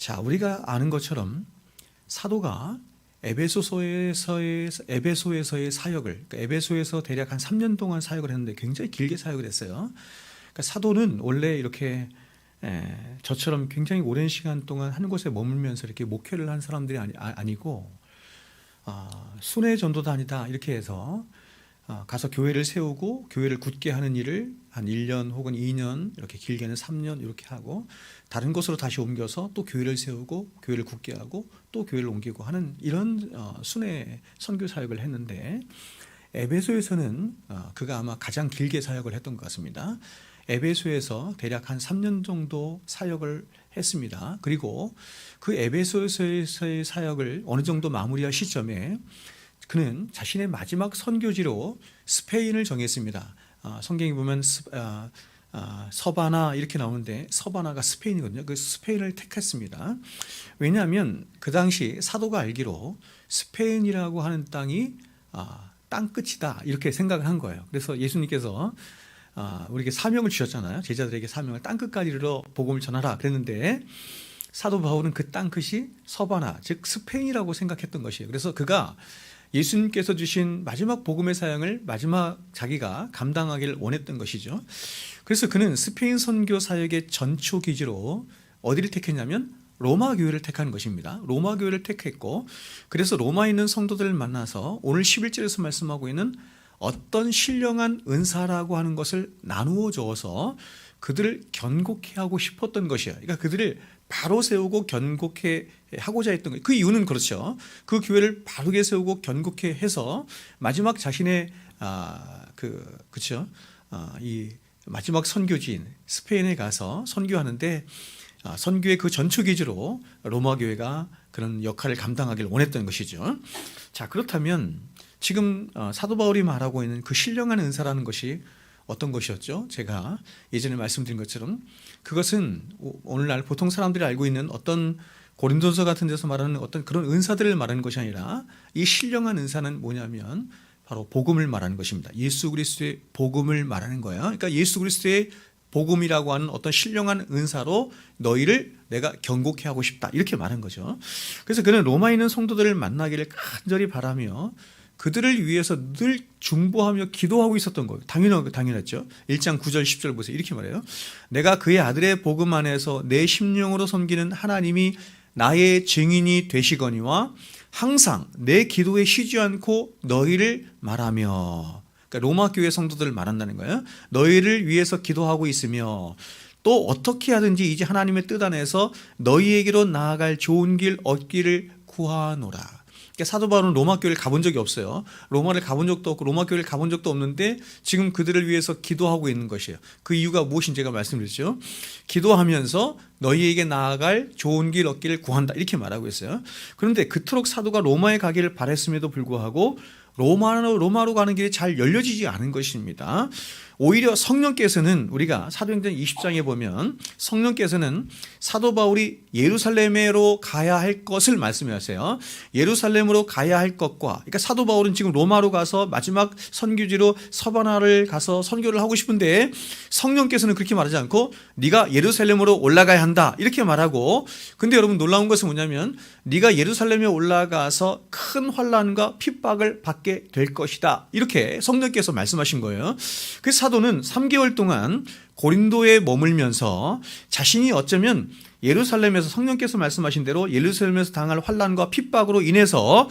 자, 우리가 아는 것처럼 사도가 에베소에서의 사역을, 그러니까 에베소에서 대략 한 3년 동안 사역을 했는데 굉장히 길게 사역을 했어요. 그러니까 사도는 원래 이렇게 저처럼 굉장히 오랜 시간 동안 한 곳에 머물면서 이렇게 목회를 한 사람들이 아니고 순회 전도단이다 이렇게 해서 가서 교회를 세우고 교회를 굳게 하는 일을 한 1년 혹은 2년 이렇게 길게는 3년 이렇게 하고 다른 곳으로 다시 옮겨서 또 교회를 세우고 교회를 굳게 하고 또 교회를 옮기고 하는 이런 순회 선교 사역을 했는데 에베소에서는 그가 아마 가장 길게 사역을 했던 것 같습니다. 에베소에서 대략 한 3년 정도 사역을 했습니다. 그리고 그 에베소에서의 사역을 어느 정도 마무리할 시점에 그는 자신의 마지막 선교지로 스페인을 정했습니다. 성경에 보면 서바나 이렇게 나오는데 서바나가 스페인이거든요. 그 스페인을 택했습니다. 왜냐하면 그 당시 사도가 알기로 스페인이라고 하는 땅이 땅끝이다 이렇게 생각을 한 거예요. 그래서 예수님께서 우리에게 사명을 주셨잖아요. 제자들에게 사명을 땅끝까지 이르러 복음을 전하라 그랬는데 사도 바울은 그 땅끝이 서바나 즉 스페인이라고 생각했던 것이에요. 그래서 그가 예수님께서 주신 마지막 복음의 사역을 마지막 자기가 감당하기를 원했던 것이죠. 그래서 그는 스페인 선교 사역의 전초 기지로 어디를 택했냐면 로마 교회를 택한 것입니다. 로마 교회를 택했고 그래서 로마에 있는 성도들을 만나서 오늘 11절에서 말씀하고 있는 어떤 신령한 은사라고 하는 것을 나누어 주어서 그들을 견고케 하고 싶었던 것이에요. 그러니까 그들을 바로 세우고 견고케 하고자 했던 거예요. 그 이유는 그렇죠. 그 교회를 바르게 세우고 견고케 해서 마지막 자신의 이 마지막 선교지인 스페인에 가서 선교하는데 선교의 그 전초 기지로 로마 교회가 그런 역할을 감당하기를 원했던 것이죠. 자, 그렇다면 지금 사도 바울이 말하고 있는 그 신령한 은사라는 것이 어떤 것이었죠? 제가 예전에 말씀드린 것처럼 그것은 오늘날 보통 사람들이 알고 있는 어떤 고린도서 같은 데서 말하는 어떤 그런 은사들을 말하는 것이 아니라 이 신령한 은사는 뭐냐면 바로 복음을 말하는 것입니다. 예수 그리스도의 복음을 말하는 거예요. 그러니까 예수 그리스도의 복음이라고 하는 어떤 신령한 은사로 너희를 내가 견고케 하고 싶다 이렇게 말한 거죠. 그래서 그는 로마에 있는 성도들을 만나기를 간절히 바라며 그들을 위해서 늘 중보하며 기도하고 있었던 거예요. 당연했죠. 1장 9절 10절 보세요. 이렇게 말해요. 내가 그의 아들의 복음 안에서 내 심령으로 섬기는 하나님이 나의 증인이 되시거니와 항상 내 기도에 쉬지 않고 너희를 말하며, 그러니까 로마 교회 성도들을 말한다는 거예요. 너희를 위해서 기도하고 있으며 또 어떻게 하든지 이제 하나님의 뜻 안에서 너희에게로 나아갈 좋은 길 얻기를 구하노라. 그러니까 사도 바울은 로마 교회를 가본 적이 없어요. 로마를 가본 적도 없고 로마 교회를 가본 적도 없는데 지금 그들을 위해서 기도하고 있는 것이에요. 그 이유가 무엇인지 제가 말씀드렸죠. 기도하면서 너희에게 나아갈 좋은 길 얻기를 구한다 이렇게 말하고 있어요. 그런데 그토록 사도가 로마에 가기를 바랬음에도 불구하고 로마로 가는 길이 잘 열려지지 않은 것입니다. 오히려 성령께서는 우리가 사도행전 20장에 보면 성령께서는 사도 바울이 예루살렘으로 가야 할 것을 말씀하세요. 예루살렘으로 가야 할 것과, 그러니까 사도 바울은 지금 로마로 가서 마지막 선교지로 서바나를 가서 선교를 하고 싶은데 성령께서는 그렇게 말하지 않고 네가 예루살렘으로 올라가야 한다 이렇게 말하고, 근데 여러분 놀라운 것은 뭐냐면 네가 예루살렘에 올라가서 큰 환난과 핍박을 받게 될 것이다 이렇게 성령께서 말씀하신 거예요. 그래서 사도는 3개월 동안 고린도에 머물면서 자신이 어쩌면 예루살렘에서 성령께서 말씀하신 대로 예루살렘에서 당할 환난과 핍박으로 인해서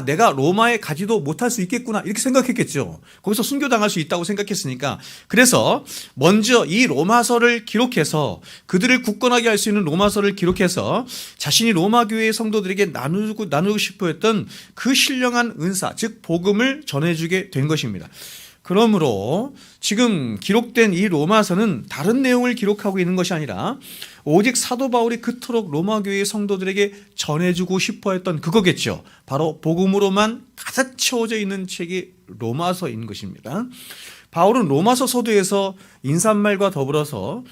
내가 로마에 가지도 못할 수 있겠구나 이렇게 생각했겠죠. 거기서 순교당할 수 있다고 생각했으니까. 그래서 먼저 이 로마서를 기록해서 그들을 굳건하게 할 수 있는 로마서를 기록해서 자신이 로마 교회의 성도들에게 나누고 싶어 했던 그 신령한 은사 즉 복음을 전해주게 된 것입니다. 그러므로 지금 기록된 이 로마서는 다른 내용을 기록하고 있는 것이 아니라 오직 사도 바울이 그토록 로마 교회의 성도들에게 전해주고 싶어 했던 그거겠죠. 바로 복음으로만 가득 채워져 있는 책이 로마서인 것입니다. 바울은 로마서 서두에서 인사말과 더불어서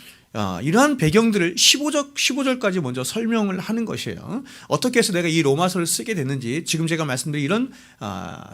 이러한 배경들을 15절까지 먼저 설명을 하는 것이에요. 어떻게 해서 내가 이 로마서를 쓰게 됐는지 지금 제가 말씀드린 이런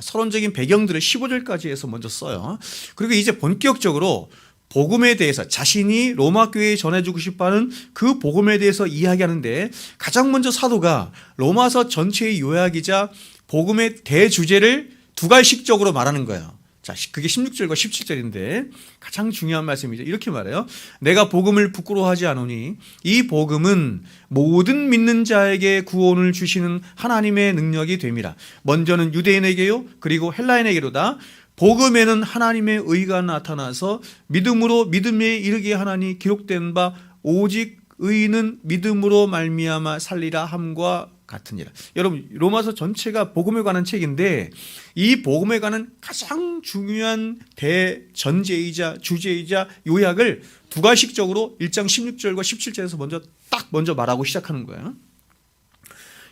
서론적인 배경들을 15절까지 해서 먼저 써요. 그리고 이제 본격적으로 복음에 대해서 자신이 로마 교회에 전해주고 싶어하는 그 복음에 대해서 이야기하는데 가장 먼저 사도가 로마서 전체의 요약이자 복음의 대주제를 두괄식적으로 말하는 거예요. 자, 그게 16절과 17절인데 가장 중요한 말씀이죠. 이렇게 말해요. 내가 복음을 부끄러워하지 않으니 이 복음은 모든 믿는 자에게 구원을 주시는 하나님의 능력이 됨이라. 먼저는 유대인에게요 그리고 헬라인에게로다. 복음에는 하나님의 의가 나타나서 믿음으로 믿음에 이르게 하나니 기록된 바 오직 의인은 믿음으로 말미암아 살리라 함과 같으니라. 여러분, 로마서 전체가 복음에 관한 책인데 이 복음에 관한 가장 중요한 대전제이자 주제이자 요약을 두괄식적으로 1장 16절과 17절에서 먼저 말하고 시작하는 거예요.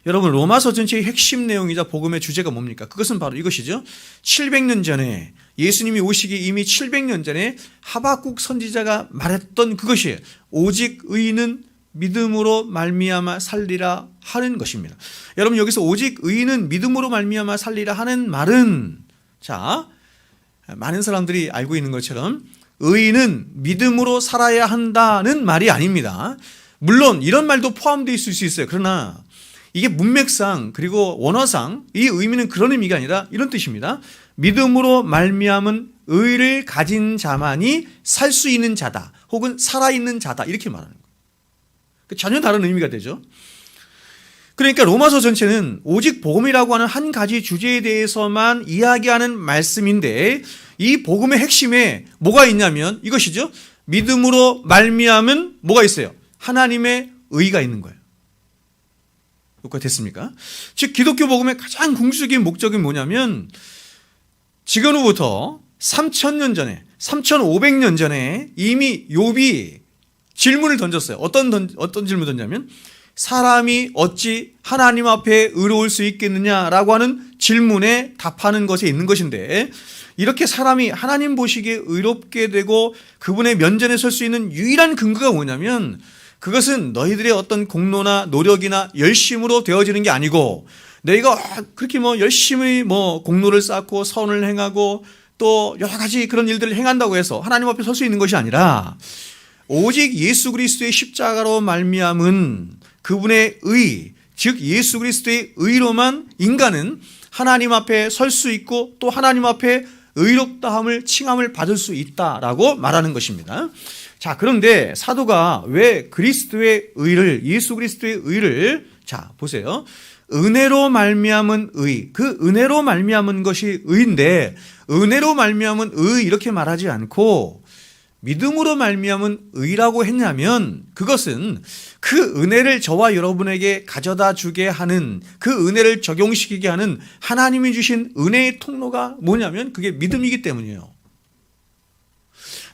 여러분, 로마서 전체의 핵심 내용이자 복음의 주제가 뭡니까? 그것은 바로 이것이죠. 700년 전에 예수님이 오시기 이미 700년 전에 하박국 선지자가 말했던 그것이에요. 오직 의인은 믿음으로 말미암아 살리라 하는 것입니다. 여러분, 여기서 오직 의인은 믿음으로 말미암아 살리라 하는 말은, 자, 많은 사람들이 알고 있는 것처럼 의인은 믿음으로 살아야 한다는 말이 아닙니다. 물론 이런 말도 포함되어 있을 수 있어요. 그러나 이게 문맥상 그리고 원어상 이 의미는 그런 의미가 아니라 이런 뜻입니다. 믿음으로 말미암은 의를 가진 자만이 살 수 있는 자다 혹은 살아있는 자다 이렇게 말하는 거예요. 전혀 다른 의미가 되죠. 그러니까 로마서 전체는 오직 복음이라고 하는 한 가지 주제에 대해서만 이야기하는 말씀인데 이 복음의 핵심에 뭐가 있냐면 이것이죠. 믿음으로 말미암은 뭐가 있어요? 하나님의 의가 있는 거예요. 여기까지 됐습니까? 즉 기독교 복음의 가장 궁극적인 목적이 뭐냐면 지금으로부터 3,000년 전에 3,500년 전에 이미 욥이 질문을 던졌어요. 어떤 질문을 던졌냐면 사람이 어찌 하나님 앞에 의로울 수 있겠느냐라고 하는 질문에 답하는 것에 있는 것인데 이렇게 사람이 하나님 보시기에 의롭게 되고 그분의 면전에 설 수 있는 유일한 근거가 뭐냐면 그것은 너희들의 어떤 공로나 노력이나 열심으로 되어지는 게 아니고 너희가 그렇게 열심히 공로를 쌓고 선을 행하고 또 여러 가지 그런 일들을 행한다고 해서 하나님 앞에 설 수 있는 것이 아니라 오직 예수 그리스도의 십자가로 말미암은 그분의 의, 즉 예수 그리스도의 의로만 인간은 하나님 앞에 설 수 있고 또 하나님 앞에 의롭다함을 칭함을 받을 수 있다라고 말하는 것입니다. 자, 그런데 사도가 왜 그리스도의 의를 예수 그리스도의 의를 자 보세요. 은혜로 말미암은 의, 그 은혜로 말미암은 것이 의인데 은혜로 말미암은 의 이렇게 말하지 않고 믿음으로 말미암은 의라고 했냐면 그것은 그 은혜를 저와 여러분에게 가져다 주게 하는 그 은혜를 적용시키게 하는 하나님이 주신 은혜의 통로가 뭐냐면 그게 믿음이기 때문이에요.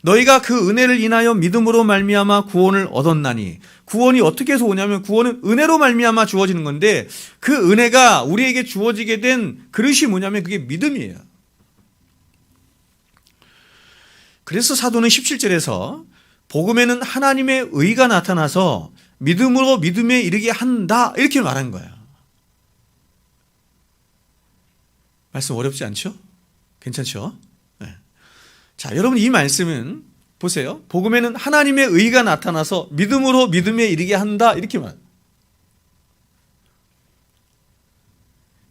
너희가 그 은혜를 인하여 믿음으로 말미암아 구원을 얻었나니 구원이 어떻게 해서 오냐면 구원은 은혜로 말미암아 주어지는 건데 그 은혜가 우리에게 주어지게 된 그릇이 뭐냐면 그게 믿음이에요. 그래서 사도는 17절에서 복음에는 하나님의 의가 나타나서 믿음으로 믿음에 이르게 한다 이렇게 말한 거예요. 말씀 어렵지 않죠? 괜찮죠? 네. 자, 여러분 이 말씀은 보세요. 복음에는 하나님의 의가 나타나서 믿음으로 믿음에 이르게 한다 이렇게 말.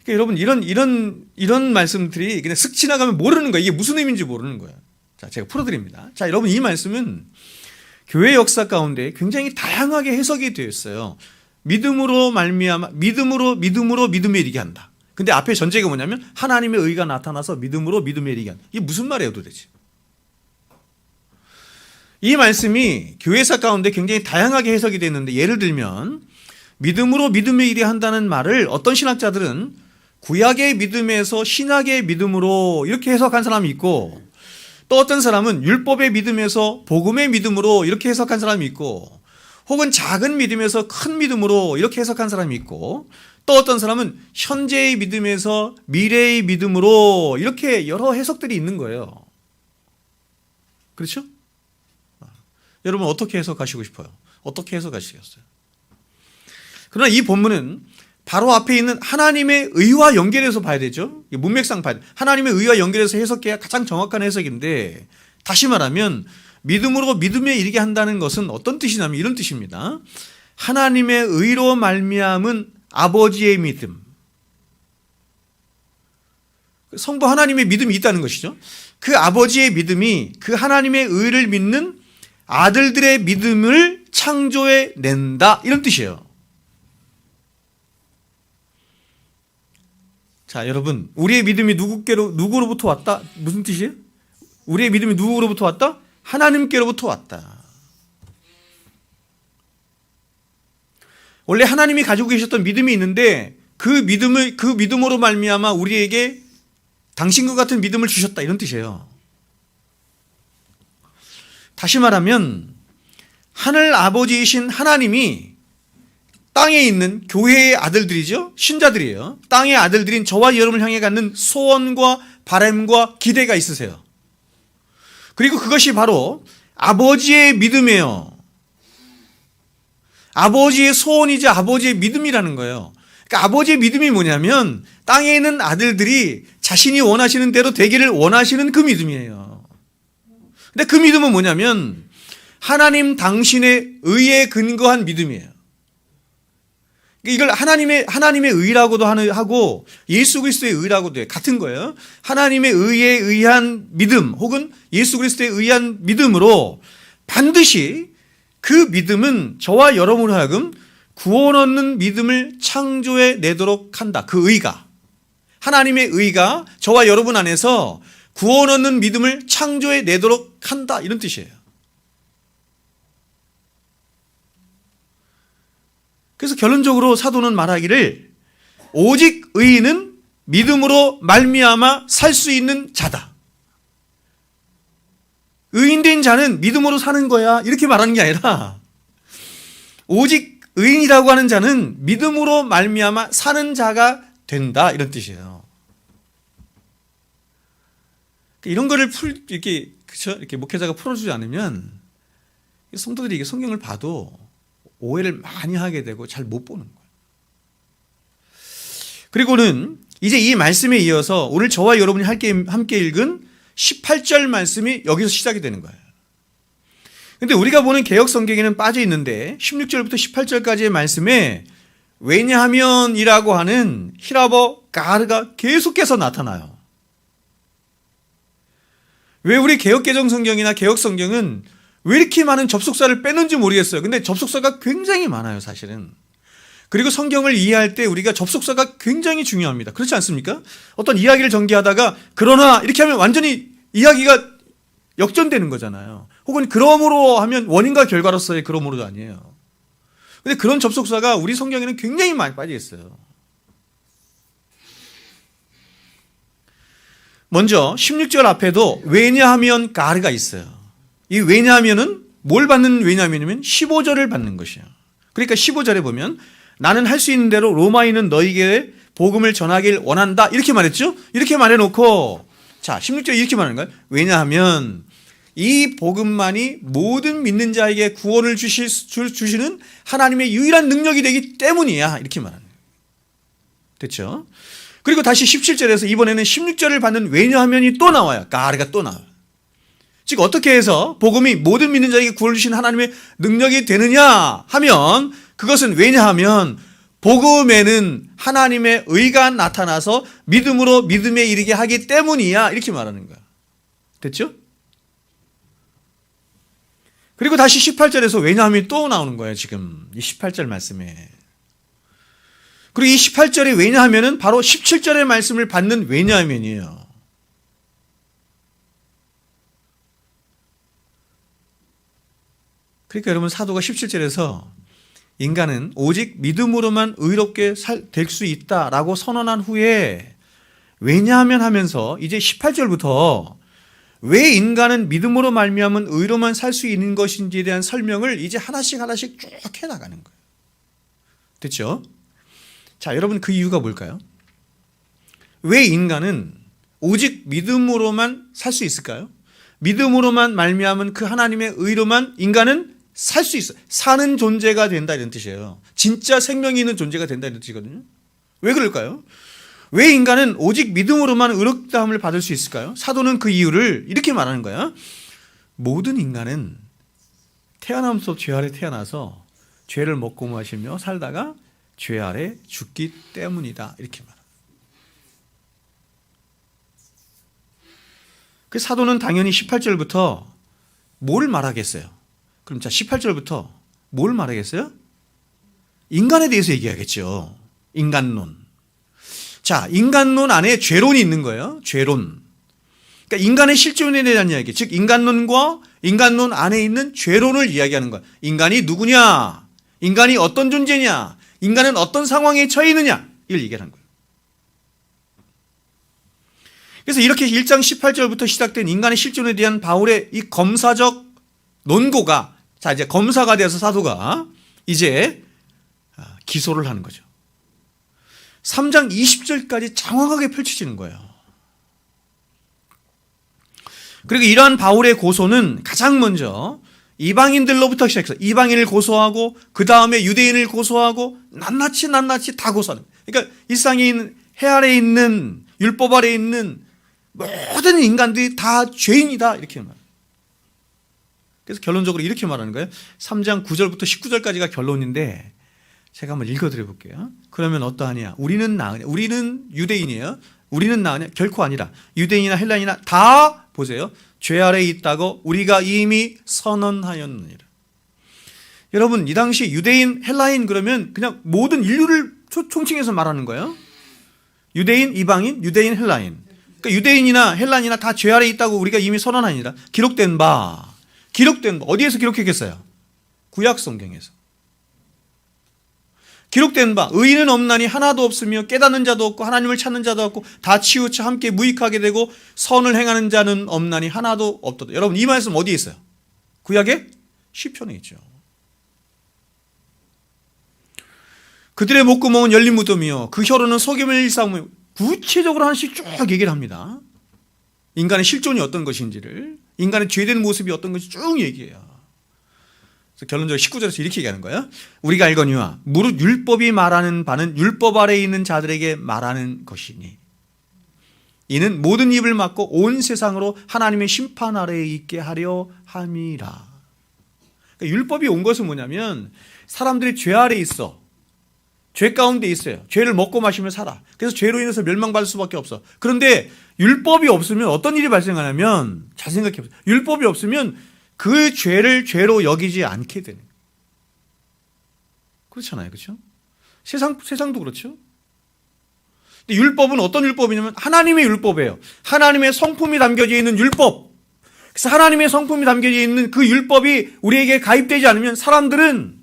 그러니까 여러분 이런 말씀들이 그냥 슥 지나가면 모르는 거예요. 이게 무슨 의미인지 모르는 거예요. 자, 제가 풀어드립니다. 자, 여러분 이 말씀은 교회 역사 가운데 굉장히 다양하게 해석이 되어 있어요. 믿음으로 말미암아 믿음으로 믿음에 이르게 한다. 근데 앞에 전제가 뭐냐면 하나님의 의가 나타나서 믿음으로 믿음에 이르게 한다. 이게 무슨 말이에요 도대체? 이 말씀이 교회사 가운데 굉장히 다양하게 해석이 되는데 예를 들면 믿음으로 믿음에 이르게 한다는 말을 어떤 신학자들은 구약의 믿음에서 신약의 믿음으로 이렇게 해석한 사람이 있고 또 어떤 사람은 율법의 믿음에서 복음의 믿음으로 이렇게 해석한 사람이 있고 혹은 작은 믿음에서 큰 믿음으로 이렇게 해석한 사람이 있고 또 어떤 사람은 현재의 믿음에서 미래의 믿음으로 이렇게 여러 해석들이 있는 거예요. 그렇죠? 여러분 어떻게 해석하시고 싶어요? 어떻게 해석하시겠어요? 그러나 이 본문은 바로 앞에 있는 하나님의 의와 연결해서 봐야 되죠. 문맥상 봐야 돼요. 하나님의 의와 연결해서 해석해야 가장 정확한 해석인데 다시 말하면 믿음으로 믿음에 이르게 한다는 것은 어떤 뜻이냐면 이런 뜻입니다. 하나님의 의로 말미암은 아버지의 믿음. 성부 하나님의 믿음이 있다는 것이죠. 그 아버지의 믿음이 그 하나님의 의를 믿는 아들들의 믿음을 창조해 낸다, 이런 뜻이에요. 자, 여러분, 우리의 믿음이 누구로부터 왔다? 무슨 뜻이에요? 우리의 믿음이 누구로부터 왔다? 하나님께로부터 왔다. 원래 하나님이 가지고 계셨던 믿음이 있는데 그 믿음으로 말미암아 우리에게 당신과 같은 믿음을 주셨다, 이런 뜻이에요. 다시 말하면 하늘 아버지이신 하나님이 땅에 있는 교회의 아들들이죠. 신자들이에요. 땅의 아들들인 저와 여러분을 향해 갖는 소원과 바람과 기대가 있으세요. 그리고 그것이 바로 아버지의 믿음이에요. 아버지의 소원이자 아버지의 믿음이라는 거예요. 그러니까 아버지의 믿음이 뭐냐면 땅에 있는 아들들이 자신이 원하시는 대로 되기를 원하시는 그 믿음이에요. 근데 그 믿음은 뭐냐면 하나님 당신의 의에 근거한 믿음이에요. 이걸 하나님의 의라고도 하고 예수 그리스도의 의라고도 해요. 같은 거예요. 하나님의 의에 의한 믿음 혹은 예수 그리스도에 의한 믿음으로 반드시 그 믿음은 저와 여러분으로 하여금 구원 얻는 믿음을 창조해 내도록 한다. 그 의가, 하나님의 의가 저와 여러분 안에서 구원 얻는 믿음을 창조해 내도록 한다, 이런 뜻이에요. 그래서 결론적으로 사도는 말하기를 오직 의인은 믿음으로 말미암아 살 수 있는 자다. 의인된 자는 믿음으로 사는 거야, 이렇게 말하는 게 아니라 오직 의인이라고 하는 자는 믿음으로 말미암아 사는 자가 된다, 이런 뜻이에요. 이런 거를 이렇게 목회자가 풀어주지 않으면 성도들이 이게 성경을 봐도 오해를 많이 하게 되고 잘 못 보는 거예요. 그리고는 이제 이 말씀에 이어서 오늘 저와 여러분이 함께 읽은 18절 말씀이 여기서 시작이 되는 거예요. 근데 우리가 보는 개역 성경에는 빠져 있는데 16절부터 18절까지의 말씀에 왜냐하면이라고 하는 히라버 가르가 계속해서 나타나요. 왜 우리 개역개정 성경이나 개역 성경은 왜 이렇게 많은 접속사를 빼는지 모르겠어요. 근데 접속사가 굉장히 많아요, 사실은. 그리고 성경을 이해할 때 우리가 접속사가 굉장히 중요합니다. 그렇지 않습니까? 어떤 이야기를 전개하다가 그러나 이렇게 하면 완전히 이야기가 역전되는 거잖아요. 혹은 그러므로 하면 원인과 결과로서의 그러므로도 아니에요. 근데 그런 접속사가 우리 성경에는 굉장히 많이 빠져 있어요. 먼저 16절 앞에도 왜냐하면 가르가 있어요. 이 왜냐하면은 뭘 받는 왜냐하면이면 15절을 받는 것이에요. 그러니까 15절에 보면 나는 할 수 있는 대로 로마인은 너희에게 복음을 전하길 원한다, 이렇게 말했죠. 이렇게 말해놓고 자 16절에 이렇게 말하는 거예요. 왜냐하면 이 복음만이 모든 믿는 자에게 구원을 주시는 하나님의 유일한 능력이 되기 때문이야, 이렇게 말하는 거예요. 됐죠? 그리고 다시 17절에서 이번에는 16절을 받는 왜냐하면이 또 나와요. 가르가 또 나와요. 즉 어떻게 해서 복음이 모든 믿는 자에게 구원을 주신 하나님의 능력이 되느냐 하면 그것은 왜냐하면 복음에는 하나님의 의가 나타나서 믿음으로 믿음에 이르게 하기 때문이야, 이렇게 말하는 거야. 됐죠? 그리고 다시 18절에서 왜냐하면 또 나오는 거예요, 지금 이 18절 말씀에. 그리고 이 18절에 왜냐하면은 바로 17절의 말씀을 받는 왜냐하면이에요. 그러니까 여러분 사도가 17절에서 인간은 오직 믿음으로만 의롭게 될 수 있다라고 선언한 후에 왜냐하면 하면서 이제 18절부터 왜 인간은 믿음으로 말미암은 의로만 살 수 있는 것인지에 대한 설명을 이제 하나씩 쭉 해나가는 거예요. 됐죠? 자, 여러분 그 이유가 뭘까요? 왜 인간은 오직 믿음으로만 살 수 있을까요? 믿음으로만 말미암은 그 하나님의 의로만 인간은 살 수 있어요. 사는 존재가 된다, 이런 뜻이에요. 진짜 생명이 있는 존재가 된다, 이런 뜻이거든요. 왜 그럴까요? 왜 인간은 오직 믿음으로만 의롭다함을 받을 수 있을까요? 사도는 그 이유를 이렇게 말하는 거야. 모든 인간은 태어남부터 죄 아래 태어나서 죄를 먹고 마시며 살다가 죄 아래 죽기 때문이다. 이렇게 말합니다. 그 사도는 당연히 18절부터 뭘 말하겠어요? 그럼 자, 18절부터 뭘 말하겠어요? 인간에 대해서 얘기하겠죠. 인간론. 자, 인간론 안에 죄론이 있는 거예요. 죄론. 그러니까 인간의 실존에 대한 이야기, 즉 인간론과 인간론 안에 있는 죄론을 이야기하는 거야. 인간이 누구냐? 인간이 어떤 존재냐? 인간은 어떤 상황에 처해 있느냐? 이걸 얘기하는 거예요. 그래서 이렇게 1장 18절부터 시작된 인간의 실존에 대한 바울의 이 검사적 논고가, 자, 이제 검사가 되어서 사도가 이제 기소를 하는 거죠. 3장 20절까지 장황하게 펼쳐지는 거예요. 그리고 이러한 바울의 고소는 가장 먼저 이방인들로부터 시작해서 이방인을 고소하고 그 다음에 유대인을 고소하고 낱낱이 다 고소하는 거예요. 그러니까 일상에 해 아래 있는 율법 아래 있는 모든 인간들이 다 죄인이다 이렇게 말해요. 그래서 결론적으로 이렇게 말하는 거예요. 3장 9절부터 19절까지가 결론인데 제가 한번 읽어드려 볼게요. 그러면 어떠하냐? 우리는 나으냐? 우리는 유대인이에요. 우리는 나으냐? 결코 아니라. 유대인이나 헬라인이나 다 보세요. 죄 아래에 있다고 우리가 이미 선언하였느니라. 여러분, 이 당시 유대인, 헬라인 그러면 그냥 모든 인류를 총칭해서 말하는 거예요. 유대인, 이방인, 유대인, 헬라인. 그러니까 유대인이나 헬라인이나 다 죄 아래에 있다고 우리가 이미 선언하니라. 기록된 바 어디에서 기록했겠어요? 구약 성경에서. 기록된 바 의인은 없나니 하나도 없으며 깨닫는 자도 없고 하나님을 찾는 자도 없고 다 치우쳐 함께 무익하게 되고 선을 행하는 자는 없나니 하나도 없도다. 여러분, 이 말씀 어디에 있어요? 구약의 시편에 있죠. 그들의 목구멍은 열린 무덤이요 그 혀로는 속임을 일삼으며 구체적으로 하나씩 쭉 얘기를 합니다. 인간의 실존이 어떤 것인지를, 인간의 죄된 모습이 어떤 것인지 쭉 얘기해요. 결론적으로 19절에서 이렇게 얘기하는 거예요. 우리가 알거니와 무릇 율법이 말하는 바는 율법 아래에 있는 자들에게 말하는 것이니 이는 모든 입을 막고 온 세상으로 하나님의 심판 아래에 있게 하려 함이라. 그러니까 율법이 온 것은 뭐냐면 사람들이 죄 아래에 있어. 죄 가운데 있어요. 죄를 먹고 마시며 살아. 그래서 죄로 인해서 멸망받을 수밖에 없어. 그런데 율법이 없으면 어떤 일이 발생하냐면, 잘 생각해 보세요. 율법이 없으면 그 죄를 죄로 여기지 않게 되는 거예요. 그렇잖아요. 그렇죠? 세상도 그렇죠? 근데 율법은 어떤 율법이냐면 하나님의 율법이에요. 하나님의 성품이 담겨져 있는 율법. 그래서 하나님의 성품이 담겨져 있는 그 율법이 우리에게 가입되지 않으면 사람들은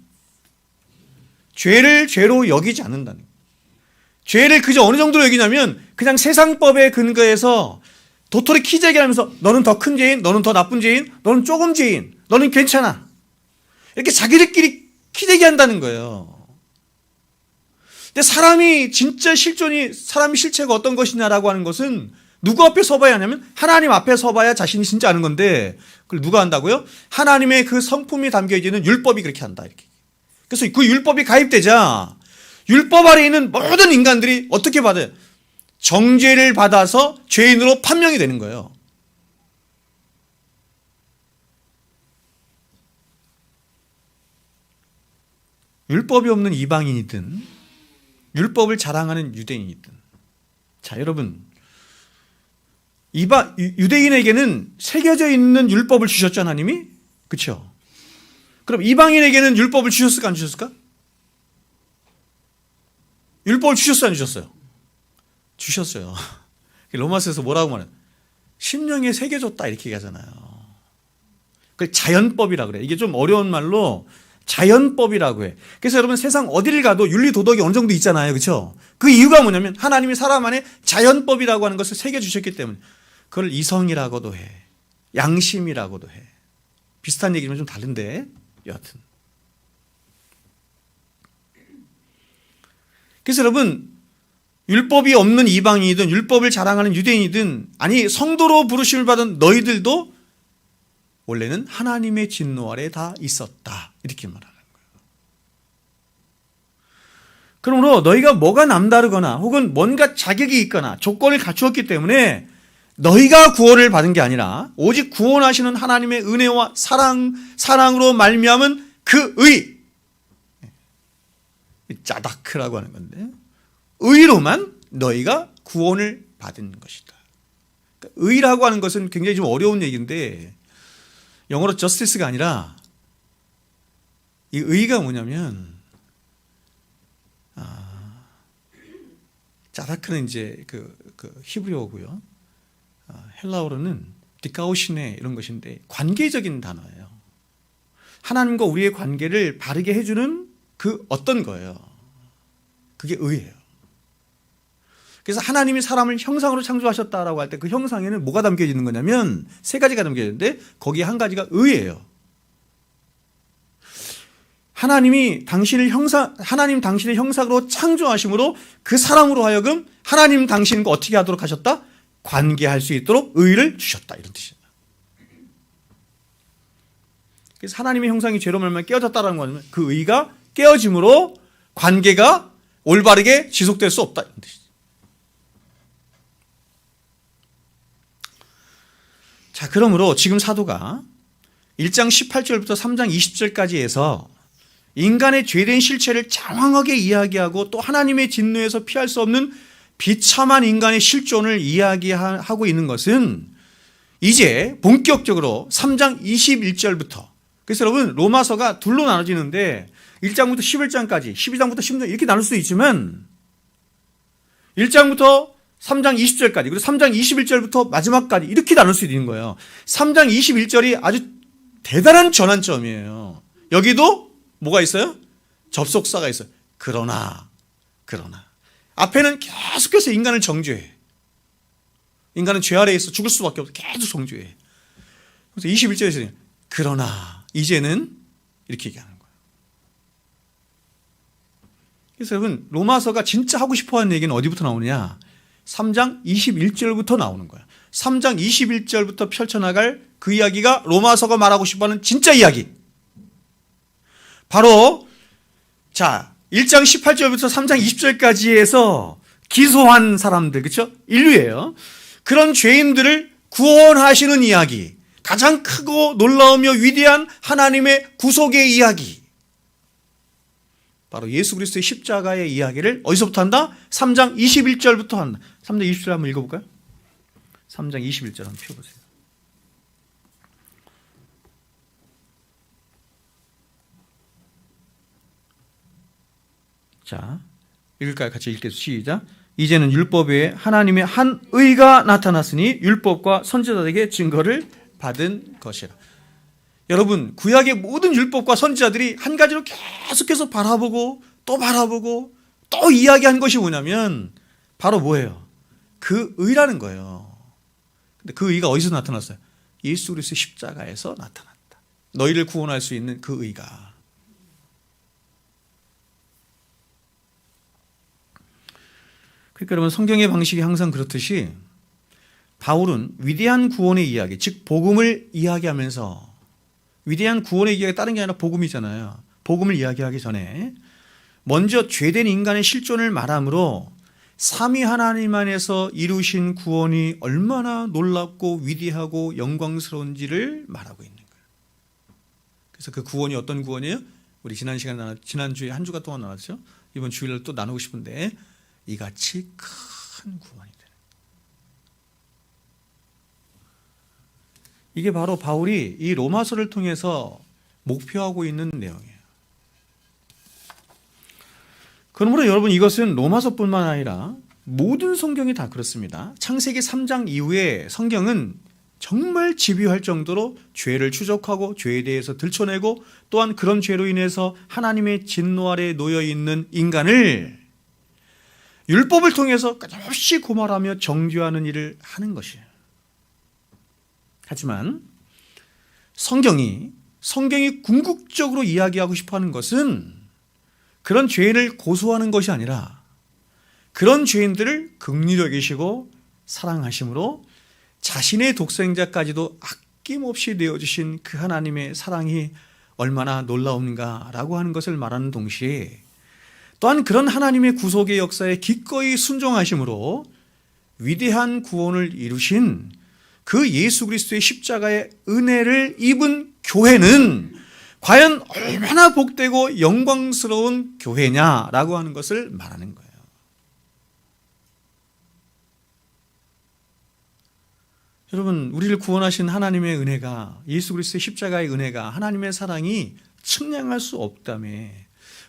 죄를 죄로 여기지 않는다는 거예요. 죄를 그저 어느 정도로 여기냐면 그냥 세상법에 근거해서 도토리 키재기 하면서 너는 더 큰 죄인, 너는 더 나쁜 죄인, 너는 조금 죄인, 너는 괜찮아. 이렇게 자기들끼리 키재기 한다는 거예요. 근데 사람이 진짜 실존이, 사람의 실체가 어떤 것이냐라고 하는 것은 누구 앞에 서봐야 하냐면 하나님 앞에 서봐야 자신이 진짜 아는 건데 그걸 누가 한다고요? 하나님의 그 성품이 담겨있는 율법이 그렇게 한다. 이렇게. 그래서 그 율법이 가입되자 율법 아래에 있는 모든 인간들이 어떻게 받아요? 정죄를 받아서 죄인으로 판명이 되는 거예요. 율법이 없는 이방인이든 율법을 자랑하는 유대인이든, 자, 여러분, 유대인에게는 새겨져 있는 율법을 주셨죠, 하나님이? 그렇죠? 그럼 이방인에게는 율법을 주셨을까 안 주셨을까? 율법을 주셨어요 안 주셨어요? 주셨어요. 로마서에서 뭐라고 말해요? 심령에 새겨졌다 이렇게 얘기하잖아요. 그걸 자연법이라 그래요. 이게 좀 어려운 말로 자연법이라고 해. 그래서 여러분, 세상 어디를 가도 윤리 도덕이 어느 정도 있잖아요. 그렇죠? 그 이유가 뭐냐면 하나님이 사람 안에 자연법이라고 하는 것을 새겨주셨기 때문에. 그걸 이성이라고도 해, 양심이라고도 해. 비슷한 얘기지만 좀 다른데 여하튼. 그래서 여러분, 율법이 없는 이방인이든 율법을 자랑하는 유대인이든, 아니 성도로 부르심을 받은 너희들도 원래는 하나님의 진노 아래 다 있었다 이렇게 말하는 거예요. 그러므로 너희가 뭐가 남다르거나 혹은 뭔가 자격이 있거나 조건을 갖추었기 때문에 너희가 구원을 받은 게 아니라 오직 구원하시는 하나님의 은혜와 사랑으로 말미암은 그 의, 짜다크라고 하는 건데, 의로만 너희가 구원을 받은 것이다. 그러니까 의라고 하는 것은 굉장히 좀 어려운 얘기인데, 영어로 justice가 아니라 이 의가 뭐냐면, 짜다크는 이제 그 히브리어고요. 헬라어로는 디카오시네 이런 것인데 관계적인 단어예요. 하나님과 우리의 관계를 바르게 해주는 그 어떤 거예요. 그게 의예요. 그래서 하나님이 사람을 형상으로 창조하셨다라고 할 때 그 형상에는 뭐가 담겨져 있는 거냐면 세 가지가 담겨져 있는데 거기에 한 가지가 의예요. 하나님 당신의 형상으로 창조하심으로 그 사람으로 하여금 하나님 당신과 어떻게 하도록 하셨다? 관계할 수 있도록 의를 주셨다, 이런 뜻입니다. 그래서 하나님의 형상이 죄로 말미암아 깨어졌다는 것은 그 의가 깨어짐으로 관계가 올바르게 지속될 수 없다, 이런 뜻이죠. 자, 그러므로 지금 사도가 1장 18절부터 3장 20절까지 해서 인간의 죄된 실체를 장황하게 이야기하고 또 하나님의 진노에서 피할 수 없는 비참한 인간의 실존을 이야기하고 있는 것은 이제 본격적으로 3장 21절부터, 그래서 여러분 로마서가 둘로 나눠지는데 1장부터 11장까지 12장부터 16장 이렇게 나눌 수도 있지만 1장부터 3장 20절까지 그리고 3장 21절부터 마지막까지 이렇게 나눌 수 있는 거예요. 3장 21절이 아주 대단한 전환점이에요. 여기도 뭐가 있어요? 접속사가 있어요. 그러나 앞에는 계속해서 인간을 정죄해. 인간은 죄 아래에 있어 죽을 수밖에 없어. 계속 정죄해. 그래서 21절에서 그러나 이제는 이렇게 얘기하는 거예요. 그래서 여러분 로마서가 진짜 하고 싶어하는 얘기는 어디부터 나오느냐? 3장 21절부터 나오는 거예요. 3장 21절부터 펼쳐나갈 그 이야기가 로마서가 말하고 싶어하는 진짜 이야기. 바로 1장 18절부터 3장 20절까지 해서 기소한 사람들, 그렇죠? 인류예요. 그런 죄인들을 구원하시는 이야기, 가장 크고 놀라우며 위대한 하나님의 구속의 이야기, 바로 예수 그리스도의 십자가의 이야기를 어디서부터 한다? 3장 21절부터 한다. 3장 20절 한번 읽어볼까요? 3장 21절 한번 펴보세요. 자, 읽을까요? 같이 읽겠습니다. 시작. 이제는 율법에 하나님의 한 의가 나타났으니 율법과 선지자들에게 증거를 받은 것이라. 여러분, 구약의 모든 율법과 선지자들이 한 가지로 계속해서 바라보고 또 이야기한 것이 뭐냐면 바로 뭐예요? 그 의라는 거예요. 근데 그 의가 어디서 나타났어요? 예수 그리스도의 십자가에서 나타났다. 너희를 구원할 수 있는 그 의가. 그러니까 여러분 성경의 방식이 항상 그렇듯이 바울은 위대한 구원의 이야기, 즉 복음을 이야기하면서 위대한 구원의 이야기가 다른 게 아니라 복음이잖아요. 복음을 이야기하기 전에 먼저 죄된 인간의 실존을 말함으로 삼위 하나님 안에서 이루신 구원이 얼마나 놀랍고 위대하고 영광스러운지를 말하고 있는 거예요. 그래서 그 구원이 어떤 구원이에요? 우리 지난주에 한 주간 동안 나왔죠. 이번 주일날 또 나누고 싶은데 이같이 큰 구원이 되는. 이게 바로 바울이 이 로마서를 통해서 목표하고 있는 내용이에요. 그러므로 여러분 이것은 로마서뿐만 아니라 모든 성경이 다 그렇습니다. 창세기 3장 이후에 성경은 정말 집요할 정도로 죄를 추적하고 죄에 대해서 들춰내고 또한 그런 죄로 인해서 하나님의 진노 아래 놓여 있는 인간을 율법을 통해서 끝없이 고발하며 정죄하는 일을 하는 것이에요. 하지만 성경이 궁극적으로 이야기하고 싶어하는 것은 그런 죄인을 고소하는 것이 아니라 그런 죄인들을 긍휼히 여기시고 사랑하심으로 자신의 독생자까지도 아낌없이 내어주신 그 하나님의 사랑이 얼마나 놀라운가라고 하는 것을 말하는 동시에 또한 그런 하나님의 구속의 역사에 기꺼이 순종하심으로 위대한 구원을 이루신 그 예수 그리스도의 십자가의 은혜를 입은 교회는 과연 얼마나 복되고 영광스러운 교회냐라고 하는 것을 말하는 거예요. 여러분, 우리를 구원하신 하나님의 은혜가, 예수 그리스도의 십자가의 은혜가, 하나님의 사랑이 측량할 수 없다며,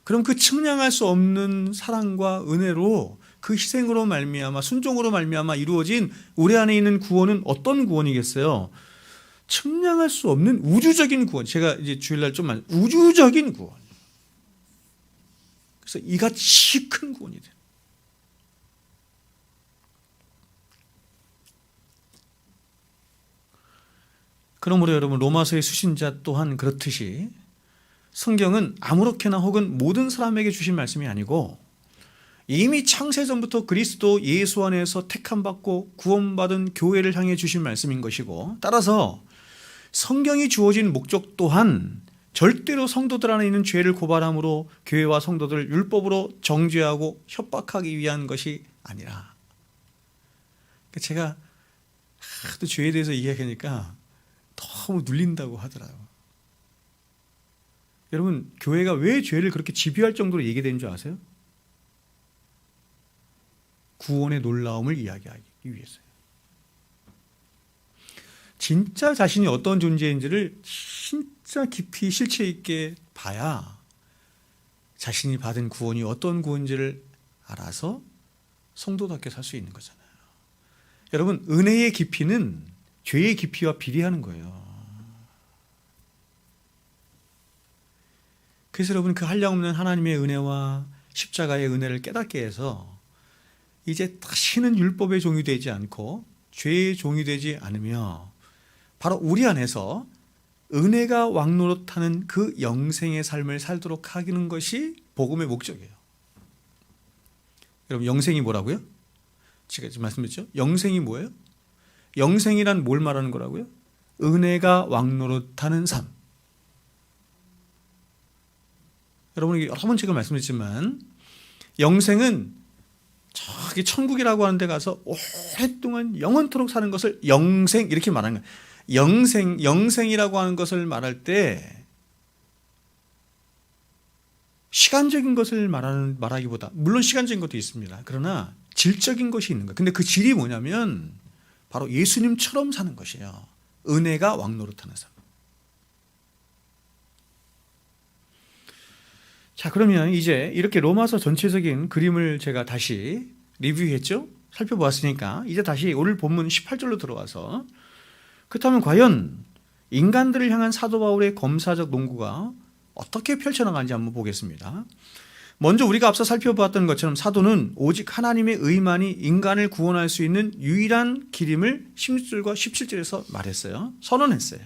그럼 그 측량할 수 없는 사랑과 은혜로 그 희생으로 말미암아, 순종으로 말미암아 이루어진 우리 안에 있는 구원은 어떤 구원이겠어요? 측량할 수 없는 우주적인 구원. 제가 이제 주일날 좀 우주적인 구원. 그래서 이같이 큰 구원이 돼요. 그러므로 여러분, 로마서의 수신자 또한 그렇듯이 성경은 아무렇게나 혹은 모든 사람에게 주신 말씀이 아니고 이미 창세전부터 그리스도 예수 안에서 택함받고 구원받은 교회를 향해 주신 말씀인 것이고, 따라서 성경이 주어진 목적 또한 절대로 성도들 안에 있는 죄를 고발함으로 교회와 성도들을 율법으로 정죄하고 협박하기 위한 것이 아니라, 제가 하도 죄에 대해서 이야기하니까 너무 눌린다고 하더라고요. 여러분, 교회가 왜 죄를 그렇게 집요할 정도로 얘기되는 줄 아세요? 구원의 놀라움을 이야기하기 위해서요. 진짜 자신이 어떤 존재인지를 진짜 깊이 실체 있게 봐야 자신이 받은 구원이 어떤 구원인지를 알아서 성도답게 살 수 있는 거잖아요. 여러분, 은혜의 깊이는 죄의 깊이와 비례하는 거예요. 그래서 여러분, 그 한량없는 하나님의 은혜와 십자가의 은혜를 깨닫게 해서 이제 다시는 율법의 종이 되지 않고 죄의 종이 되지 않으며 바로 우리 안에서 은혜가 왕노릇하는 그 영생의 삶을 살도록 하는 것이 복음의 목적이에요. 여러분, 영생이 뭐라고요? 제가 지금 말씀드렸죠? 영생이 뭐예요? 영생이란 뭘 말하는 거라고요? 은혜가 왕노릇하는 삶. 여러분에게 여러 번 제가 말씀드렸지만 영생은 저기 천국이라고 하는 데 가서 오랫동안 영원토록 사는 것을 영생 이렇게 말하는 거예요. 영생이라고 하는 것을 말할 때 시간적인 것을 말하기보다, 물론 시간적인 것도 있습니다. 그러나 질적인 것이 있는 거예요. 근데 그 질이 뭐냐면 바로 예수님처럼 사는 것이에요. 은혜가 왕노릇하는 삶. 자, 그러면 이제 이렇게 로마서 전체적인 그림을 제가 다시 리뷰했죠? 살펴보았으니까 이제 다시 오늘 본문 18절로 들어와서, 그렇다면 과연 인간들을 향한 사도 바울의 검사적 논구가 어떻게 펼쳐나가는지 한번 보겠습니다. 먼저 우리가 앞서 살펴보았던 것처럼 사도는 오직 하나님의 의만이 인간을 구원할 수 있는 유일한 길임을 16절과 17절에서 말했어요. 선언했어요.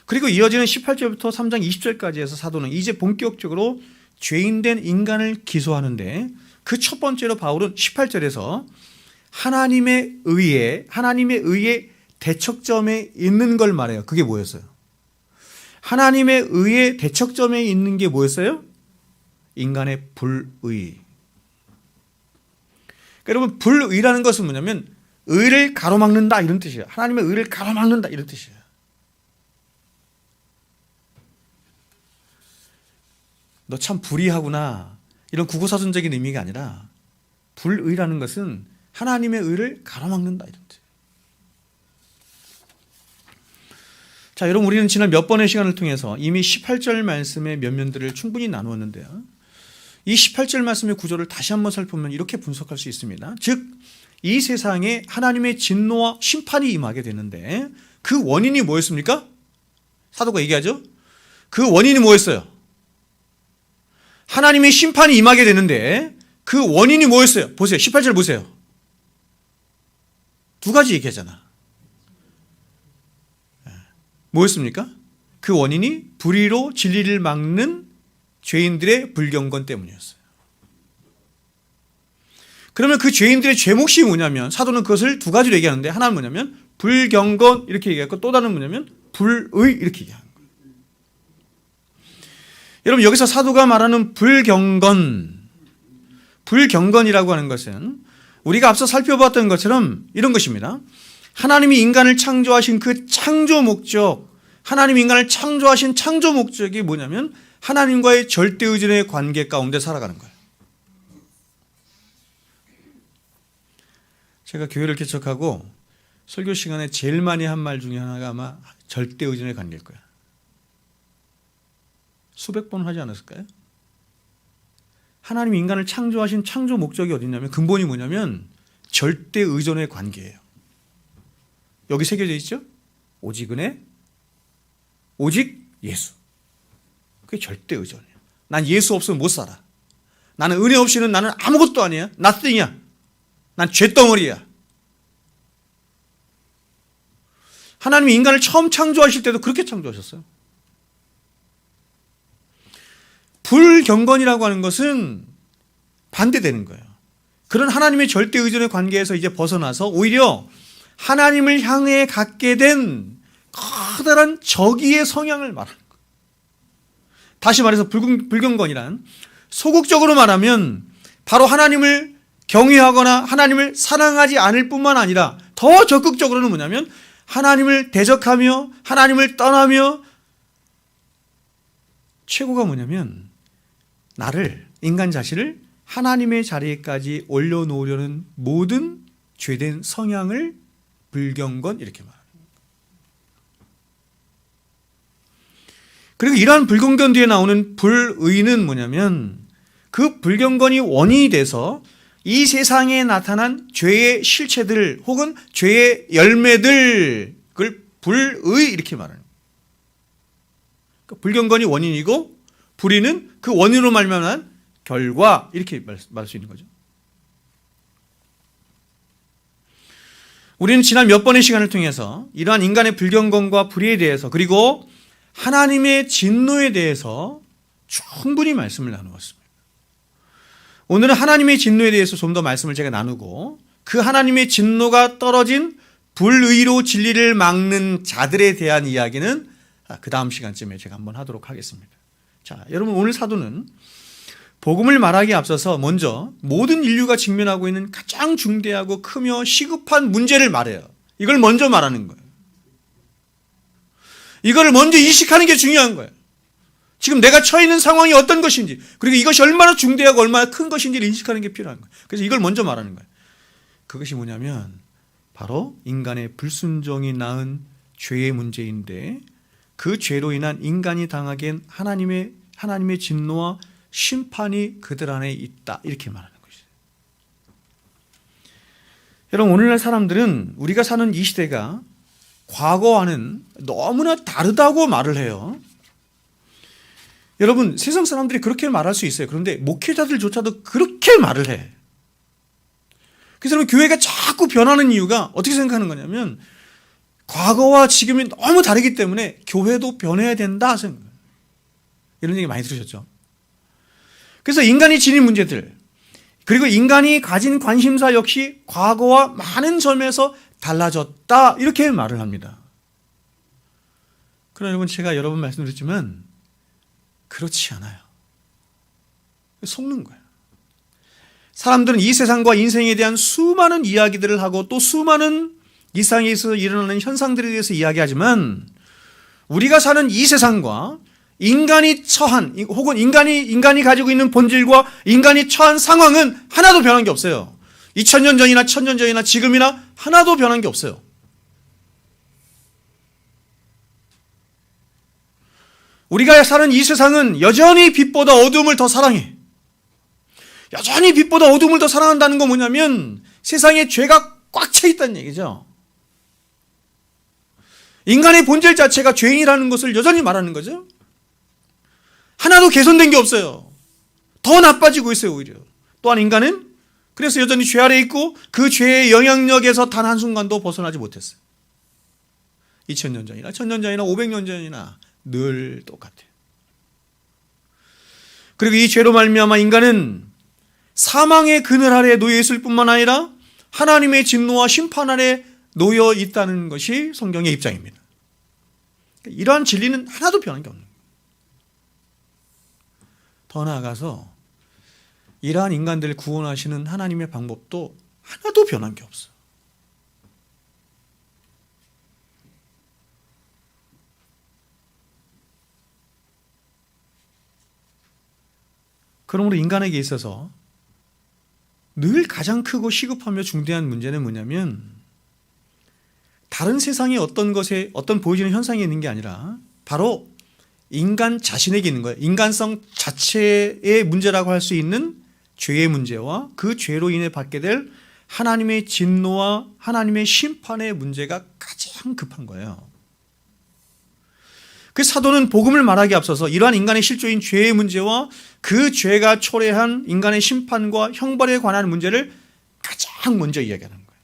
그리고 이어지는 18절부터 3장 20절까지 해서 사도는 이제 본격적으로 죄인된 인간을 기소하는데, 그 첫 번째로 바울은 18절에서 하나님의 의의 대척점에 있는 걸 말해요. 그게 뭐였어요? 하나님의 의의 대척점에 있는 게 뭐였어요? 인간의 불의. 그러니까 여러분, 불의라는 것은 뭐냐면 의를 가로막는다 이런 뜻이에요. 하나님의 의를 가로막는다 이런 뜻이에요. 너 참 불의하구나 이런 국어사전적인 의미가 아니라, 불의라는 것은 하나님의 의를 가로막는다 이런 뜻이에요. 자, 여러분, 우리는 지난 몇 번의 시간을 통해서 이미 18절 말씀의 면면들을 충분히 나누었는데요, 이 18절 말씀의 구조를 다시 한번 살펴보면 이렇게 분석할 수 있습니다. 즉, 이 세상에 하나님의 진노와 심판이 임하게 되는데 그 원인이 뭐였습니까? 사도가 얘기하죠. 그 원인이 뭐였어요? 하나님의 심판이 임하게 되는데 그 원인이 뭐였어요? 보세요. 18절 보세요. 두 가지 얘기하잖아. 뭐였습니까? 그 원인이 불의로 진리를 막는 죄인들의 불경건 때문이었어요. 그러면 그 죄인들의 죄몫이 뭐냐면, 사도는 그것을 두 가지로 얘기하는데, 하나는 뭐냐면 불경건 이렇게 얘기하고, 또 다른 뭐냐면 불의 이렇게 얘기하는 거예요. 여러분, 여기서 사도가 말하는 불경건이라고 하는 것은 우리가 앞서 살펴봤던 것처럼 이런 것입니다. 하나님이 인간을 창조하신 그 창조 목적, 하나님이 인간을 창조하신 창조 목적이 뭐냐면 하나님과의 절대의존의 관계 가운데 살아가는 거예요. 제가 교회를 개척하고 설교 시간에 제일 많이 한 말 중에 하나가 아마 절대의존의 관계일 거예요. 수백 번 하지 않았을까요? 하나님이 인간을 창조하신 창조 목적이 어디냐면 근본이 뭐냐면 절대의존의 관계예요. 여기 새겨져 있죠? 오직 은혜, 오직 예수. 그게 절대의존이에요. 난 예수 없으면 못 살아. 나는 은혜 없이는 나는 아무것도 아니야. nothing이야. 난 죄덩어리야. 하나님이 인간을 처음 창조하실 때도 그렇게 창조하셨어요. 불경건이라고 하는 것은 반대되는 거예요. 그런 하나님의 절대의존의 관계에서 이제 벗어나서 오히려 하나님을 향해 갖게 된 커다란 적의의 성향을 말하는 거예요. 다시 말해서 불경건이란 소극적으로 말하면 바로 하나님을 경외하거나 하나님을 사랑하지 않을 뿐만 아니라 더 적극적으로는 뭐냐면 하나님을 대적하며 하나님을 떠나며 최고가 뭐냐면 나를, 인간 자신을 하나님의 자리에까지 올려놓으려는 모든 죄된 성향을 불경건 이렇게 말합니다. 그리고 이러한 불경건 뒤에 나오는 불의는 뭐냐면 그 불경건이 원인이 돼서 이 세상에 나타난 죄의 실체들 혹은 죄의 열매들 그걸 불의 이렇게 말하는 거예요. 그러니까 불경건이 원인이고 불의는 그 원인으로 말미암은 결과 이렇게 말할 수 있는 거죠. 우리는 지난 몇 번의 시간을 통해서 이러한 인간의 불경건과 불의에 대해서 그리고 하나님의 진노에 대해서 충분히 말씀을 나누었습니다. 오늘은 하나님의 진노에 대해서 좀 더 말씀을 제가 나누고 그 하나님의 진노가 떨어진 불의로 진리를 막는 자들에 대한 이야기는 그 다음 시간쯤에 제가 한번 하도록 하겠습니다. 자, 여러분 오늘 사도는 복음을 말하기에 앞서서 먼저 모든 인류가 직면하고 있는 가장 중대하고 크며 시급한 문제를 말해요. 이걸 먼저 말하는 거예요. 이걸 먼저 인식하는 게 중요한 거예요. 지금 내가 처해 있는 상황이 어떤 것인지 그리고 이것이 얼마나 중대하고 얼마나 큰 것인지를 인식하는 게 필요한 거예요. 그래서 이걸 먼저 말하는 거예요. 그것이 뭐냐면 바로 인간의 불순종이 낳은 죄의 문제인데 그 죄로 인한 인간이 당하기엔 하나님의 진노와 심판이 그들 안에 있다 이렇게 말하는 것이죠. 여러분 오늘날 사람들은 우리가 사는 이 시대가 과거와는 너무나 다르다고 말을 해요. 여러분 세상 사람들이 그렇게 말할 수 있어요. 그런데 목회자들조차도 그렇게 말을 해. 그래서 여러분 교회가 자꾸 변하는 이유가 어떻게 생각하는 거냐면 과거와 지금이 너무 다르기 때문에 교회도 변해야 된다 생각해요. 이런 얘기 많이 들으셨죠? 그래서 인간이 지닌 문제들 그리고 인간이 가진 관심사 역시 과거와 많은 점에서 달라졌다 이렇게 말을 합니다. 그러나 여러분 제가 여러 번 말씀드렸지만 그렇지 않아요. 속는 거예요. 사람들은 이 세상과 인생에 대한 수많은 이야기들을 하고 또 수많은 이 세상에서 일어나는 현상들에 대해서 이야기하지만 우리가 사는 이 세상과 인간이 처한 혹은 인간이 가지고 있는 본질과 인간이 처한 상황은 하나도 변한 게 없어요. 2000년 전이나 1000년 전이나 지금이나 하나도 변한 게 없어요. 우리가 사는 이 세상은 여전히 빛보다 어둠을 더 사랑해. 여전히 빛보다 어둠을 더 사랑한다는 건 뭐냐면 세상에 죄가 꽉 차 있다는 얘기죠. 인간의 본질 자체가 죄인이라는 것을 여전히 말하는 거죠. 하나도 개선된 게 없어요. 더 나빠지고 있어요 오히려. 또한 인간은 그래서 여전히 죄 아래 있고 그 죄의 영향력에서 단 한순간도 벗어나지 못했어요. 2000년 전이나 1000년 전이나 500년 전이나 늘 똑같아요. 그리고 이 죄로 말미암아 인간은 사망의 그늘 아래 놓여 있을 뿐만 아니라 하나님의 진노와 심판 아래 놓여 있다는 것이 성경의 입장입니다. 이러한 진리는 하나도 변한 게 없는 거예요. 더 나아가서 이러한 인간들을 구원하시는 하나님의 방법도 하나도 변한 게 없어요. 그러므로 인간에게 있어서 늘 가장 크고 시급하며 중대한 문제는 뭐냐면 다른 세상의 어떤 것에 어떤 보여지는 현상이 있는 게 아니라 바로 인간 자신에게 있는 거예요. 인간성 자체의 문제라고 할 수 있는 죄의 문제와 그 죄로 인해 받게 될 하나님의 진노와 하나님의 심판의 문제가 가장 급한 거예요. 그 사도는 복음을 말하기에 앞서서 이러한 인간의 실조인 죄의 문제와 그 죄가 초래한 인간의 심판과 형벌에 관한 문제를 가장 먼저 이야기하는 거예요.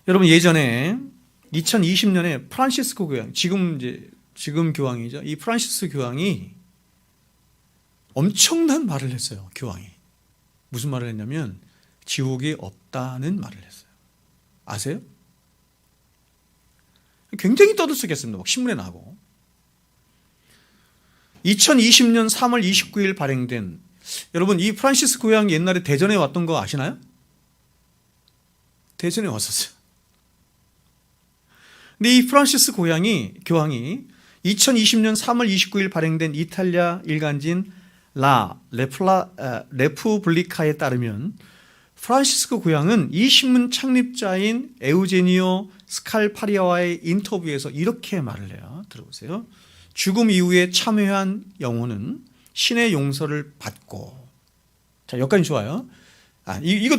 여러분, 예전에 2020년에 프란시스코 교황, 지금 교황이죠. 이 프란시스 교황이 엄청난 말을 했어요. 교황이 무슨 말을 했냐면 지옥이 없다는 말을 했어요. 아세요? 굉장히 떠들썩했습니다. 막 신문에 나고. 2020년 3월 29일 발행된, 여러분 이 프란시스 교황이 옛날에 대전에 왔던 거 아시나요? 대전에 왔었어요. 근데 이 프란시스 교황이 2020년 3월 29일 발행된 이탈리아 일간지인 레푸블리카에 따르면 프란시스코 교황은 이 신문 창립자인 에우제니오 스칼파리아와의 인터뷰에서 이렇게 말을 해요. 들어보세요. 죽음 이후에 참회한 영혼은 신의 용서를 받고, 자, 여기까지 좋아요. 이거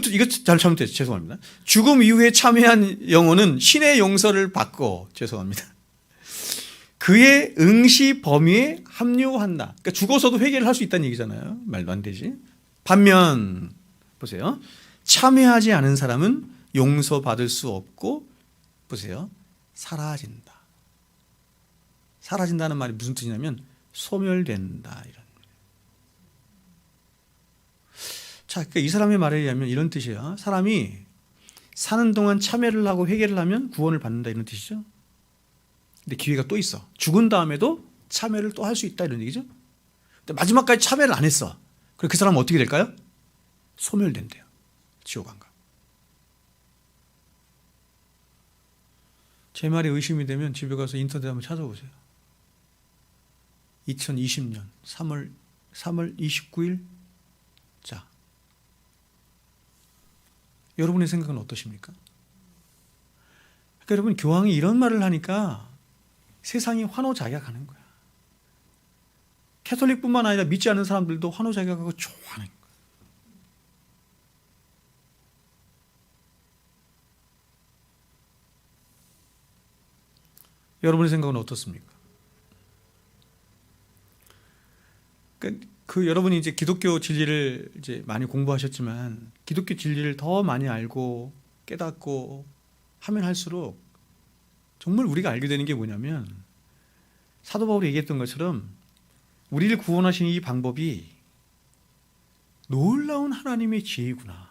잘못했죠. 죄송합니다. 죽음 이후에 참회한 영혼은 신의 용서를 받고, 죄송합니다. 그의 응시 범위에 합류한다. 그러니까 죽어서도 회개를 할 수 있다는 얘기잖아요. 말도 안 되지. 반면 보세요. 참회하지 않은 사람은 용서받을 수 없고, 보세요. 사라진다. 사라진다는 말이 무슨 뜻이냐면 소멸된다, 이런. 자, 그러니까 이 사람의 말에 의하면 이런 뜻이에요. 사람이 사는 동안 참회를 하고 회개를 하면 구원을 받는다, 이런 뜻이죠. 근데 기회가 또 있어. 죽은 다음에도 참회를 또 할 수 있다, 이런 얘기죠. 근데 마지막까지 참회를 안 했어. 그럼 그 사람은 어떻게 될까요? 소멸된대요. 지옥 안 가. 제 말이 의심이 되면 집에 가서 인터넷 한번 찾아보세요. 2020년 3월 29일. 자, 여러분의 생각은 어떠십니까? 그러니까 여러분, 교황이 이런 말을 하니까 세상이 환호자격하는 거야. 캐톨릭뿐만 아니라 믿지 않는 사람들도 환호자격하고 좋아하는 거야. 여러분의 생각은 어떻습니까? 그 여러분이 이제 기독교 진리를 이제 많이 공부하셨지만 기독교 진리를 더 많이 알고 깨닫고 하면 할수록 정말 우리가 알게 되는 게 뭐냐면 사도 바울이 얘기했던 것처럼 우리를 구원하시는 이 방법이 놀라운 하나님의 지혜구나,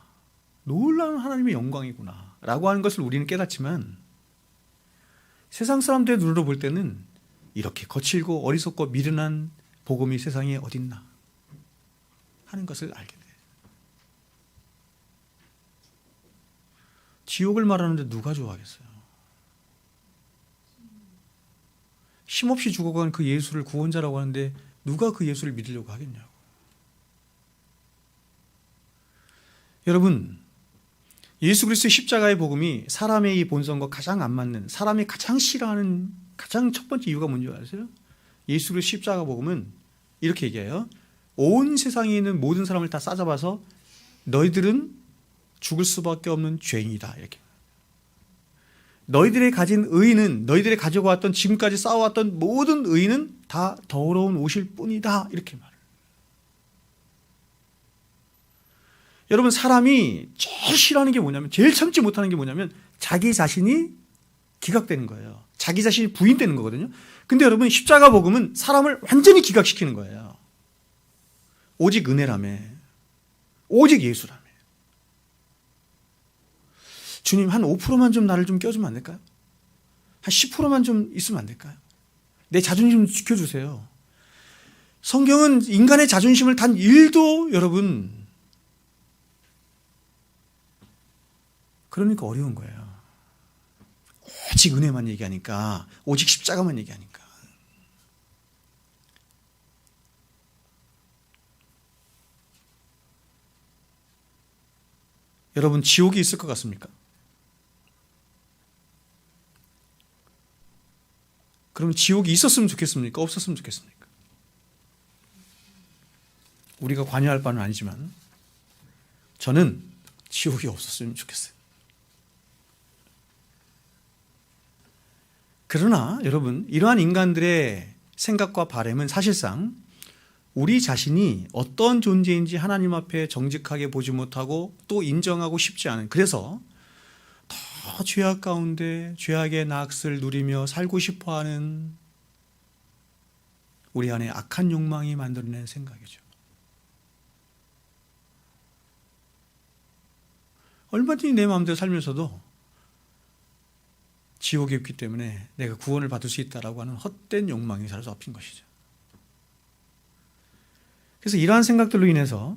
놀라운 하나님의 영광이구나 라고 하는 것을 우리는 깨닫지만 세상 사람들의 눈으로 볼 때는 이렇게 거칠고 어리석고 미련한 복음이 세상에 어딨나 하는 것을 알게 돼요. 지옥을 말하는데 누가 좋아하겠어요? 힘없이 죽어간 그 예수를 구원자라고 하는데 누가 그 예수를 믿으려고 하겠냐고. 여러분, 예수 그리스도의 십자가의 복음이 사람의 이 본성과 가장 안 맞는, 사람이 가장 싫어하는 가장 첫 번째 이유가 뭔지 아세요? 예수 그리스도의 십자가 복음은 이렇게 얘기해요. 온 세상에 있는 모든 사람을 다 싸잡아서 너희들은 죽을 수밖에 없는 죄인이다, 이렇게. 너희들이 가진 의는, 너희들이 가지고 왔던 지금까지 쌓아왔던 모든 의는 다 더러운 옷일 뿐이다, 이렇게 말해요. 여러분, 사람이 제일 싫어하는 게 뭐냐면, 제일 참지 못하는 게 뭐냐면 자기 자신이 기각되는 거예요. 자기 자신이 부인되는 거거든요. 근데 여러분, 십자가 복음은 사람을 완전히 기각시키는 거예요. 오직 은혜라며, 오직 예수라며. 주님, 한 5%만 좀 나를 좀 껴주면 안 될까요? 한 10%만 좀 있으면 안 될까요? 내 자존심 좀 지켜주세요. 성경은 인간의 자존심을 단 1도 여러분 그러니까 어려운 거예요. 오직 은혜만 얘기하니까, 오직 십자가만 얘기하니까. 여러분, 지옥이 있을 것 같습니까? 그럼 지옥이 있었으면 좋겠습니까? 없었으면 좋겠습니까? 우리가 관여할 바는 아니지만 저는 지옥이 없었으면 좋겠어요. 그러나 여러분, 이러한 인간들의 생각과 바람은 사실상 우리 자신이 어떤 존재인지 하나님 앞에 정직하게 보지 못하고 또 인정하고 싶지 않은, 그래서 더 죄악 가운데 죄악의 낙을 누리며 살고 싶어하는 우리 안에 악한 욕망이 만들어낸 생각이죠. 얼마든지 내 마음대로 살면서도 지옥이 없기 때문에 내가 구원을 받을 수 있다라고 하는 헛된 욕망이 사로잡힌 것이죠. 그래서 이러한 생각들로 인해서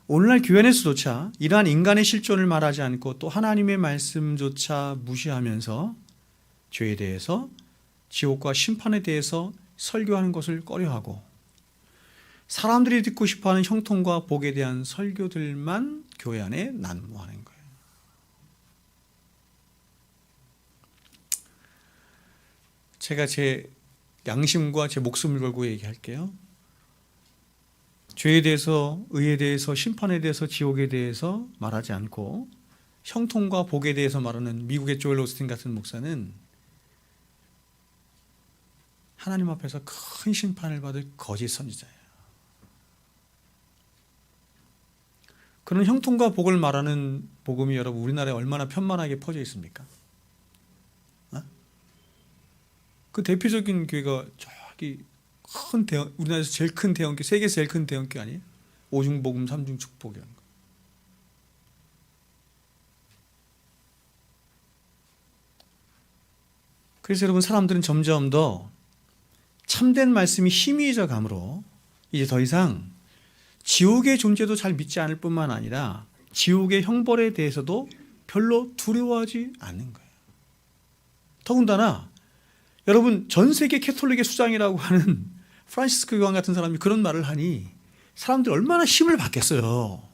오늘날 교회 안에서조차 이러한 인간의 실존을 말하지 않고 또 하나님의 말씀조차 무시하면서 죄에 대해서, 지옥과 심판에 대해서 설교하는 것을 꺼려하고 사람들이 듣고 싶어하는 형통과 복에 대한 설교들만 교회 안에 난무하는 거예요. 제가 제 양심과 제 목숨을 걸고 얘기할게요. 죄에 대해서, 의에 대해서, 심판에 대해서, 지옥에 대해서 말하지 않고 형통과 복에 대해서 말하는 미국의 조엘 오스틴 같은 목사는 하나님 앞에서 큰 심판을 받을 거짓 선지자예요. 그런 형통과 복을 말하는 복음이 여러분 우리나라에 얼마나 편만하게 퍼져 있습니까? 그 대표적인 교회가 저기 큰 대형, 우리나라에서 제일 큰 대형교, 세계에서 제일 큰 대형교 아니에요? 오중복음 삼중축복이라는 거. 그래서 여러분, 사람들은 점점 더 참된 말씀이 희미해져 가므로 이제 더 이상 지옥의 존재도 잘 믿지 않을 뿐만 아니라 지옥의 형벌에 대해서도 별로 두려워하지 않는 거예요. 더군다나 여러분, 전 세계 캐톨릭의 수장이라고 하는 프란시스코 교황 같은 사람이 그런 말을 하니 사람들이 얼마나 힘을 받겠어요.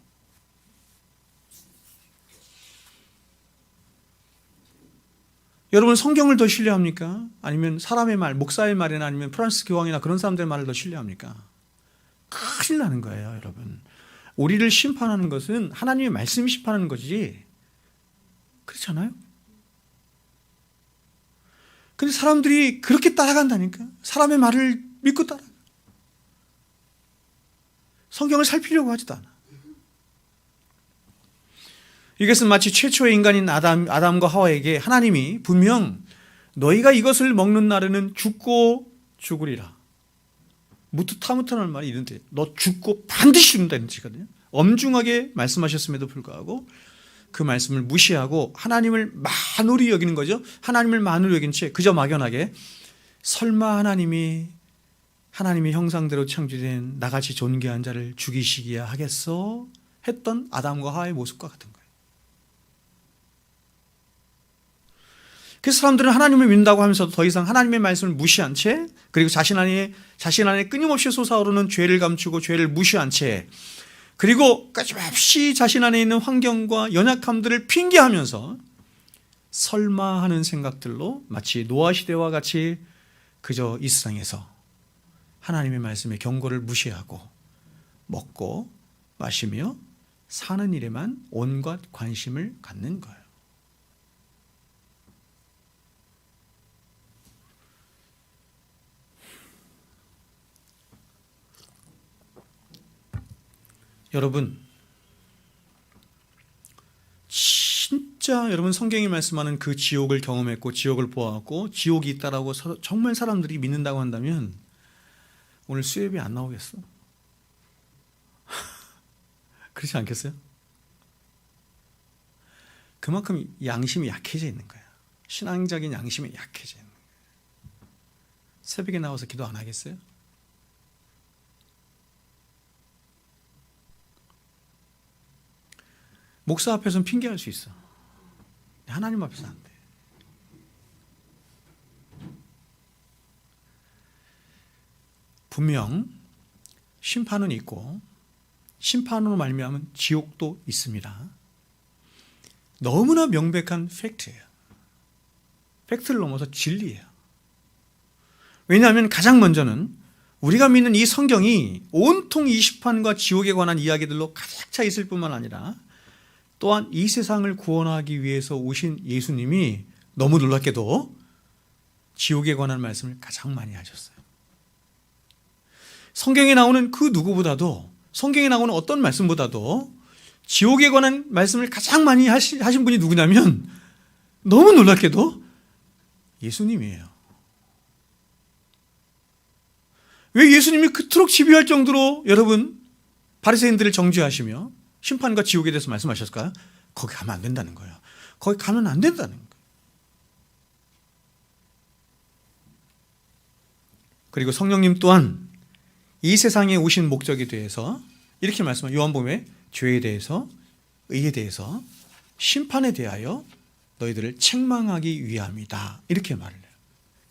여러분, 성경을 더 신뢰합니까? 아니면 사람의 말, 목사의 말이나 아니면 프란시스코 교황이나 그런 사람들의 말을 더 신뢰합니까? 큰일 나는 거예요, 여러분. 우리를 심판하는 것은 하나님의 말씀이 심판하는 거지, 그렇잖아요? 근데 사람들이 그렇게 따라간다니까. 사람의 말을 믿고 따라가. 성경을 살피려고 하지도 않아. 이것은 마치 최초의 인간인 아담과 하와에게 하나님이 분명 너희가 이것을 먹는 날에는 죽고 죽으리라. 무트타무트라는 말이 이런데, 너 죽고 반드시 죽는다는 뜻이거든요. 엄중하게 말씀하셨음에도 불구하고 그 말씀을 무시하고 하나님을 만우리 여기는 거죠. 하나님을 만우리 여긴 채 그저 막연하게 설마 하나님이 하나님의 형상대로 창조된 나같이 존귀한 자를 죽이시기야 하겠어? 했던 아담과 하와의 모습과 같은 거예요. 그래서 사람들은 하나님을 믿는다고 하면서도 더 이상 하나님의 말씀을 무시한 채, 그리고 자신 안에 끊임없이 솟아오르는 죄를 감추고 죄를 무시한 채, 그리고 끊임없이 자신 안에 있는 환경과 연약함들을 핑계하면서 설마 하는 생각들로 마치 노아 시대와 같이 그저 이 세상에서 하나님의 말씀의 경고를 무시하고 먹고 마시며 사는 일에만 온갖 관심을 갖는 거예요. 여러분, 진짜 여러분 성경이 말씀하는 그 지옥을 경험했고 지옥을 보았고 지옥이 있다라고 정말 사람들이 믿는다고 한다면 오늘 수협이 안 나오겠어? 그렇지 않겠어요? 그만큼 양심이 약해져 있는 거야. 신앙적인 양심이 약해져 있는 거야. 새벽에 나와서 기도 안 하겠어요? 목사 앞에서는 핑계할 수 있어. 하나님 앞에서 안 돼. 분명 심판은 있고 심판으로 말미암은 지옥도 있습니다. 너무나 명백한 팩트예요. 팩트를 넘어서 진리예요. 왜냐하면 가장 먼저는 우리가 믿는 이 성경이 온통 이 심판과 지옥에 관한 이야기들로 가득 차 있을 뿐만 아니라 또한 이 세상을 구원하기 위해서 오신 예수님이 너무 놀랍게도 지옥에 관한 말씀을 가장 많이 하셨어요. 성경에 나오는 그 누구보다도, 성경에 나오는 어떤 말씀보다도 지옥에 관한 말씀을 가장 많이 하신 분이 누구냐면 너무 놀랍게도 예수님이에요. 왜 예수님이 그토록 집요할 정도로 여러분 바리새인들을 정죄하시며 심판과 지옥에 대해서 말씀하셨을까요? 거기 가면 안 된다는 거예요. 거기 가면 안 된다는 거예요. 그리고 성령님 또한 이 세상에 오신 목적에 대해서 이렇게 말씀하세요. 요한복음에 죄에 대해서, 의에 대해서, 심판에 대하여 너희들을 책망하기 위함이다. 이렇게 말을 해요.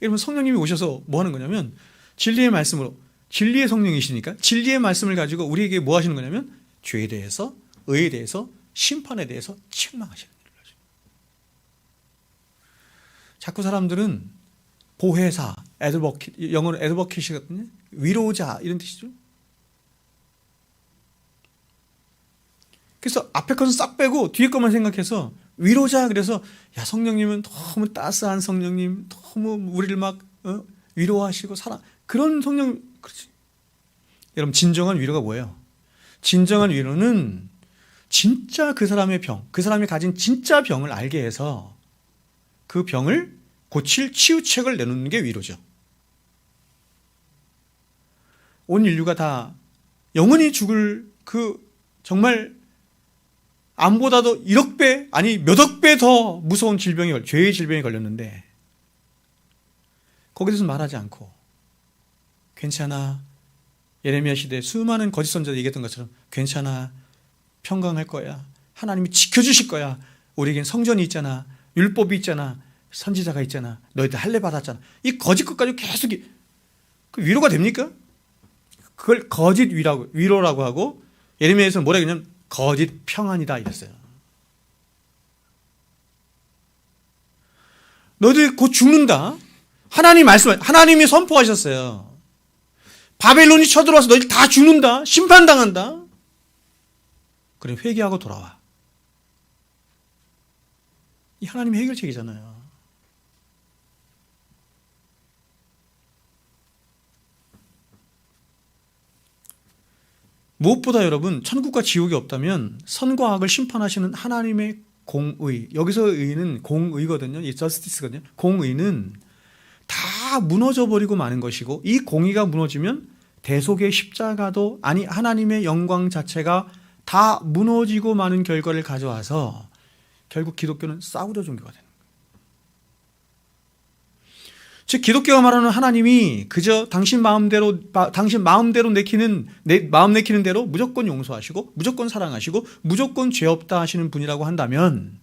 여러분 성령님이 오셔서 뭐 하는 거냐면 진리의 말씀으로, 진리의 성령이시니까 진리의 말씀을 가지고 우리에게 뭐 하시는 거냐면 죄에 대해서, 의에 대해서, 심판에 대해서 책망하시는 일을 하죠. 자꾸 사람들은 보혜사, 영어로 애드버킷이거든요. 위로자 이런 뜻이죠. 그래서 앞에 것은 싹 빼고 뒤에 것만 생각해서 위로자, 그래서 야 성령님은 너무 따스한 성령님, 너무 우리를 막 위로하시고 사랑, 그런 성령. 그렇지. 여러분 진정한 위로가 뭐예요? 진정한 위로는 진짜 그 사람의 병, 그 사람이 가진 진짜 병을 알게 해서 그 병을 고칠 치유책을 내놓는 게 위로죠. 온 인류가 다 영원히 죽을 그 정말 암보다도 1억 배, 아니 몇억 배 더 무서운 질병이, 죄의 질병이 걸렸는데 거기에 대해서 말하지 않고 괜찮아, 예레미야 시대에 수많은 거짓 선지자들이 얘기했던 것처럼 괜찮아, 평강할 거야, 하나님이 지켜주실 거야, 우리에겐 성전이 있잖아, 율법이 있잖아, 선지자가 있잖아, 너희들 할례 받았잖아. 이 거짓 것 가지고 계속 그 위로가 됩니까? 그걸 거짓 위로라고 하고 예레미야에서는 뭐라 그러냐면 거짓 평안이다 이랬어요. 너희들 곧 죽는다. 하나님이 선포하셨어요. 바벨론이 쳐들어와서 너희들 다 죽는다. 심판당한다. 그래 회개하고 돌아와. 이 하나님의 해결책이잖아요. 무엇보다 여러분 천국과 지옥이 없다면 선과 악을 심판하시는 하나님의 공의, 여기서 의는 공의거든요. 이 저스티스거든요. 공의는 다 무너져 버리고 마는 것이고 이 공의가 무너지면 대속의 십자가도, 아니 하나님의 영광 자체가 다 무너지고 마는 결과를 가져와서 결국 기독교는 싸우려 종교가 되는 거예요. 즉 기독교가 말하는 하나님이 그저 당신 마음대로 마음 내키는 대로 무조건 용서하시고 무조건 사랑하시고 무조건 죄 없다 하시는 분이라고 한다면,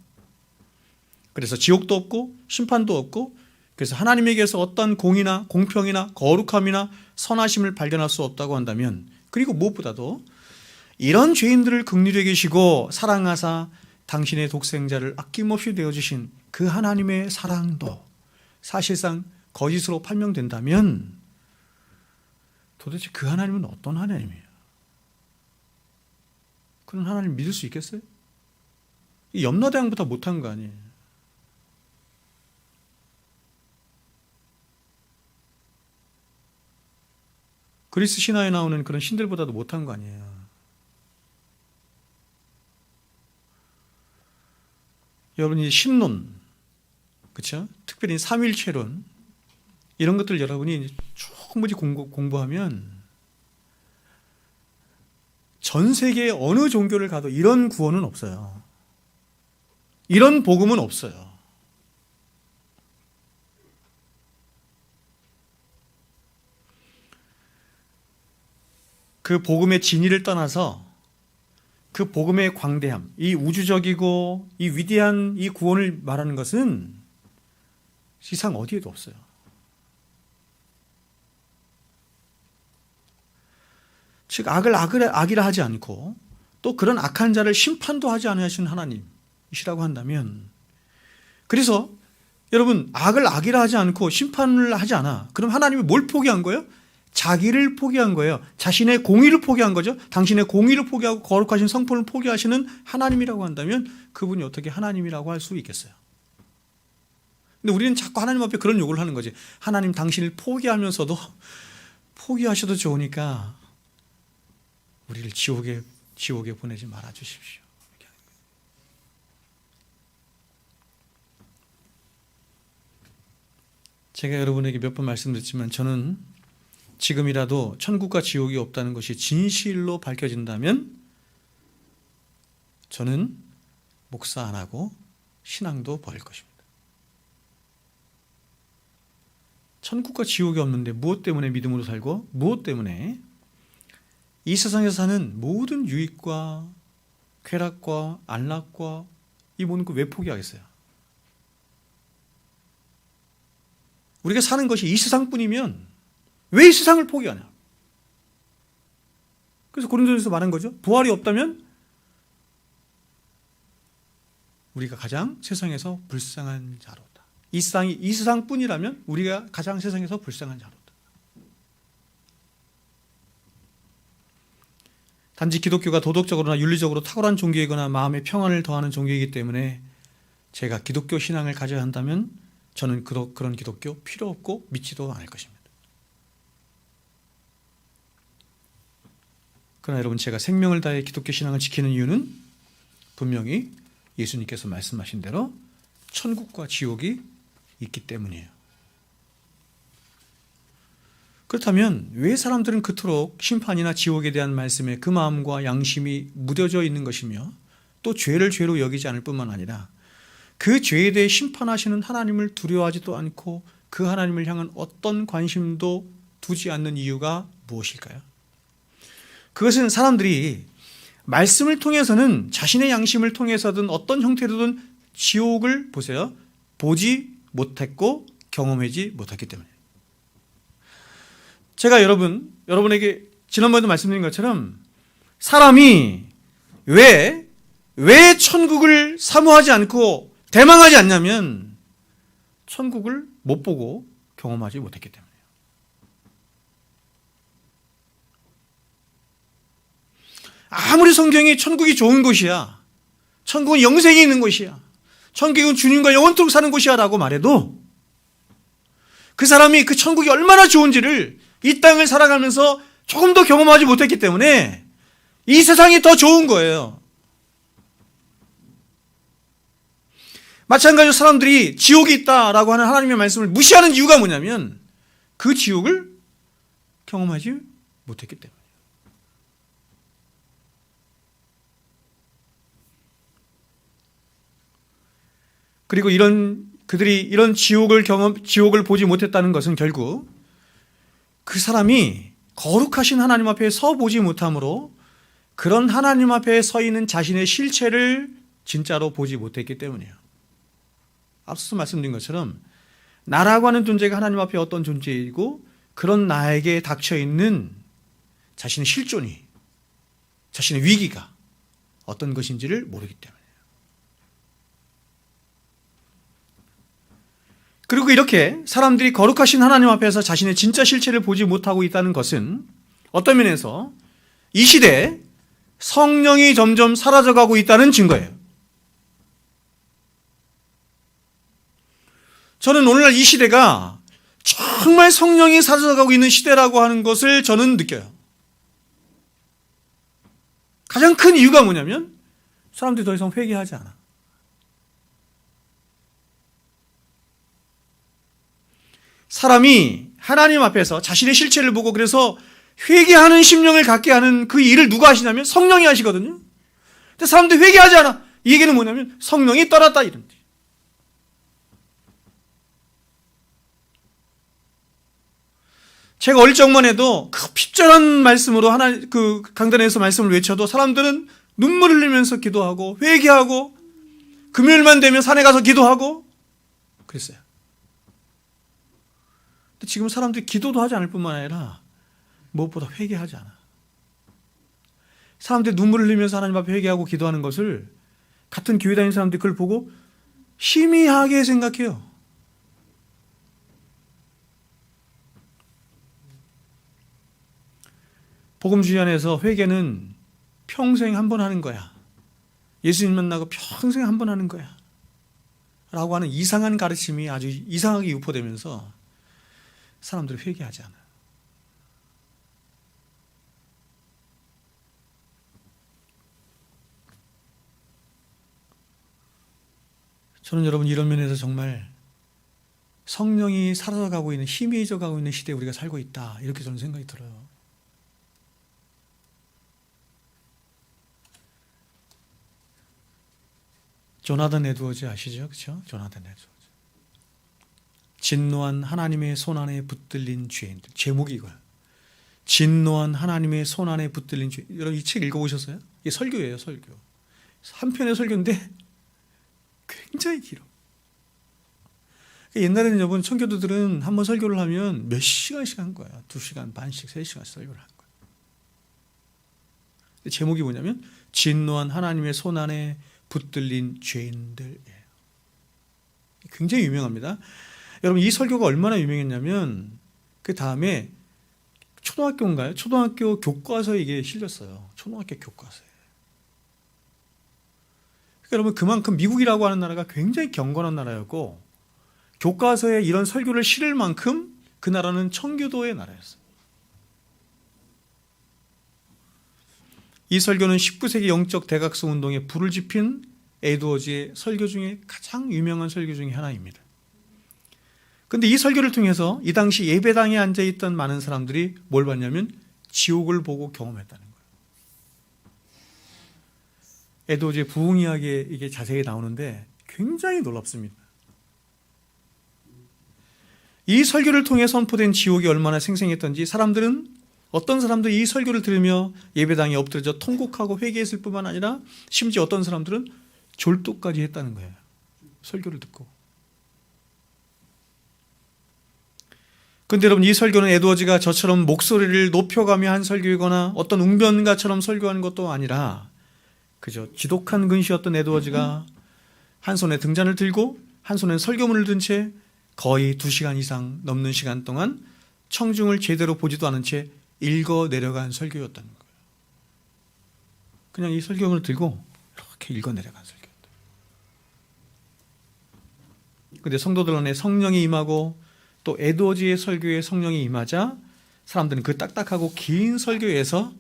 그래서 지옥도 없고 심판도 없고, 그래서 하나님에게서 어떤 공의나 공평이나 거룩함이나 선하심을 발견할 수 없다고 한다면, 그리고 무엇보다도 이런 죄인들을 긍휼히 여기시고 사랑하사 당신의 독생자를 아낌없이 내어주신 그 하나님의 사랑도 사실상 거짓으로 판명된다면 도대체 그 하나님은 어떤 하나님이에요? 그런 하나님 믿을 수 있겠어요? 이 염라대왕보다 못한 거 아니에요? 그리스 신화에 나오는 그런 신들보다도 못한 거 아니에요? 여러분이 신론, 그렇죠? 특별히 삼일체론, 이런 것들 여러분이 충분히 공부하면 전 세계 어느 종교를 가도 이런 구원은 없어요. 이런 복음은 없어요. 그 복음의 진위를 떠나서 그 복음의 광대함, 이 우주적이고 이 위대한 이 구원을 말하는 것은 세상 어디에도 없어요. 즉 악이라 하지 않고 또 그런 악한 자를 심판도 하지 않으시는 하나님이시라고 한다면, 그래서 여러분, 악을 악이라 하지 않고 심판을 하지 않아. 그럼 하나님이 뭘 포기한 거예요? 자기를 포기한 거예요. 자신의 공의를 포기한 거죠. 당신의 공의를 포기하고 거룩하신 성품을 포기하시는 하나님이라고 한다면 그분이 어떻게 하나님이라고 할 수 있겠어요? 근데 우리는 자꾸 하나님 앞에 그런 요구를 하는 거지. 하나님, 당신을 포기하면서도 포기하셔도 좋으니까 우리를 지옥에 보내지 말아 주십시오. 제가 여러분에게 몇 번 말씀드렸지만, 저는 지금이라도 천국과 지옥이 없다는 것이 진실로 밝혀진다면 저는 목사 안 하고 신앙도 버릴 것입니다. 천국과 지옥이 없는데 무엇 때문에 믿음으로 살고, 무엇 때문에 이 세상에서 사는 모든 유익과 쾌락과 안락과 이 모든 걸 왜 포기하겠어요? 우리가 사는 것이 이 세상뿐이면 왜 이 세상을 포기하냐? 그래서 고린도전에서 말한 거죠. 부활이 없다면 우리가 가장 세상에서 불쌍한 자로다. 이 세상뿐이라면 우리가 가장 세상에서 불쌍한 자로다. 단지 기독교가 도덕적으로나 윤리적으로 탁월한 종교이거나 마음의 평안을 더하는 종교이기 때문에 제가 기독교 신앙을 가져야 한다면 저는 그런 기독교 필요 없고 믿지도 않을 것입니다. 그러나 여러분, 제가 생명을 다해 기독교 신앙을 지키는 이유는 분명히 예수님께서 말씀하신 대로 천국과 지옥이 있기 때문이에요. 그렇다면 왜 사람들은 그토록 심판이나 지옥에 대한 말씀에 그 마음과 양심이 무뎌져 있는 것이며, 또 죄를 죄로 여기지 않을 뿐만 아니라 그 죄에 대해 심판하시는 하나님을 두려워하지도 않고 그 하나님을 향한 어떤 관심도 두지 않는 이유가 무엇일까요? 그것은 사람들이 말씀을 통해서는 자신의 양심을 통해서든 어떤 형태로든 지옥을 보세요, 보지 못했고 경험하지 못했기 때문에. 제가 여러분에게 지난번에도 말씀드린 것처럼 사람이 왜 천국을 사모하지 않고 대망하지 않냐면 천국을 못 보고 경험하지 못했기 때문이에요. 아무리 성경이 천국이 좋은 곳이야, 천국은 영생이 있는 곳이야, 천국은 주님과 영원토록 사는 곳이야 라고 말해도 그 사람이 그 천국이 얼마나 좋은지를 이 땅을 살아가면서 조금 더 경험하지 못했기 때문에 이 세상이 더 좋은 거예요. 마찬가지로 사람들이 지옥이 있다라고 하는 하나님의 말씀을 무시하는 이유가 뭐냐면 그 지옥을 경험하지 못했기 때문이에요. 그리고 그들이 이런 지옥을 보지 못했다는 것은 결국 그 사람이 거룩하신 하나님 앞에 서 보지 못함으로 그런 하나님 앞에 서 있는 자신의 실체를 진짜로 보지 못했기 때문이에요. 앞서서 말씀드린 것처럼 나라고 하는 존재가 하나님 앞에 어떤 존재이고 그런 나에게 닥쳐있는 자신의 실존이, 자신의 위기가 어떤 것인지를 모르기 때문이에요. 그리고 이렇게 사람들이 거룩하신 하나님 앞에서 자신의 진짜 실체를 보지 못하고 있다는 것은 어떤 면에서 이 시대에 성령이 점점 사라져가고 있다는 증거예요. 저는 오늘날 이 시대가 정말 성령이 사라져가고 있는 시대라고 하는 것을 저는 느껴요. 가장 큰 이유가 뭐냐면 사람들이 더 이상 회개하지 않아. 사람이 하나님 앞에서 자신의 실체를 보고 그래서 회개하는 심령을 갖게 하는 그 일을 누가 하시냐면 성령이 하시거든요. 근데 사람들이 회개하지 않아. 이 얘기는 뭐냐면 성령이 떠났다 이런 뜻이에요. 제가 어릴 적만 해도 그 핍절한 말씀으로 그 강단에서 말씀을 외쳐도 사람들은 눈물 흘리면서 기도하고 회개하고 금요일만 되면 산에 가서 기도하고 그랬어요. 근데 지금 사람들이 기도도 하지 않을 뿐만 아니라 무엇보다 회개하지 않아. 사람들이 눈물 흘리면서 하나님 앞에 회개하고 기도하는 것을 같은 교회 다니는 사람들이 그걸 보고 희미하게 생각해요. 복음주의 안에서 회개는 평생 한 번 하는 거야. 예수님 만나고 평생 한 번 하는 거야. 라고 하는 이상한 가르침이 아주 이상하게 유포되면서 사람들이 회개하지 않아요. 저는 여러분 이런 면에서 정말 성령이 사라져가고 있는, 희미해져 가고 있는 시대에 우리가 살고 있다, 이렇게 저는 생각이 들어요. 조나단 에드워즈 아시죠? 그렇죠? 조나단 에드워즈. 진노한 하나님의 손안에 붙들린 죄인들. 제목이 이거야. 진노한 하나님의 손안에 붙들린 죄. 여러분 이 책 읽어보셨어요? 이게 설교예요, 설교. 한 편의 설교인데 굉장히 길어. 옛날에는 여러분 청교도들은 한번 설교를 하면 몇 시간씩 한 거야. 2시간 반씩, 3시간씩 설교를 한 거야. 제목이 뭐냐면 진노한 하나님의 손안에 붙들린 죄인들이에요. 굉장히 유명합니다. 여러분 이 설교가 얼마나 유명했냐면 그 다음에 초등학교인가요? 초등학교 교과서에 이게 실렸어요. 초등학교 교과서에. 그러니까 여러분 그만큼 미국이라고 하는 나라가 굉장히 경건한 나라였고 교과서에 이런 설교를 실을 만큼 그 나라는 청교도의 나라였어요. 이 설교는 19세기 영적 대각성 운동에 불을 지핀 에드워즈의 설교 중에 가장 유명한 설교 중에 하나입니다. 그런데 이 설교를 통해서 이 당시 예배당에 앉아있던 많은 사람들이 뭘 봤냐면 지옥을 보고 경험했다는 거예요. 에드워즈의 부흥 이야기에 이게 자세히 나오는데 굉장히 놀랍습니다. 이 설교를 통해 선포된 지옥이 얼마나 생생했던지 어떤 사람들이 이 설교를 들으며 예배당에 엎드려져 통곡하고 회개했을 뿐만 아니라 심지어 어떤 사람들은 졸도까지 했다는 거예요. 설교를 듣고. 그런데 여러분 이 설교는 에드워즈가 저처럼 목소리를 높여가며 한 설교이거나 어떤 웅변가처럼 설교하는 것도 아니라 그저 지독한 근시였던 에드워즈가 한 손에 등잔을 들고 한 손에 설교문을 든 채 거의 2시간 이상 넘는 시간 동안 청중을 제대로 보지도 않은 채 읽어 내려간 설교였다는 거예요. 그냥 이 설교문을 들고 이렇게 읽어 내려간 설교였다. 그런데 성도들 안에 성령이 임하고 또 에드워즈의 설교에 성령이 임하자 사람들은 그 딱딱하고 긴 설교에서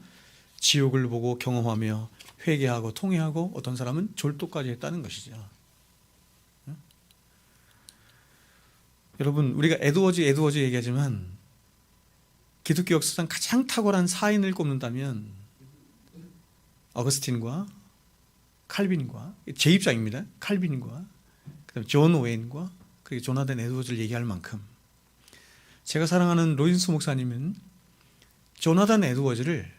지옥을 보고 경험하며 회개하고 통회하고 어떤 사람은 졸도까지 했다는 것이죠. 여러분 우리가 에드워즈 얘기하지만 기독교 역사상 가장 탁월한 사인을 꼽는다면 어거스틴과 칼빈과 제 입장입니다. 칼빈과 그다음에 존 오웬과 그리고 조나단 에드워즈를 얘기할 만큼 제가 사랑하는 로인스 목사님은 조나단 에드워즈를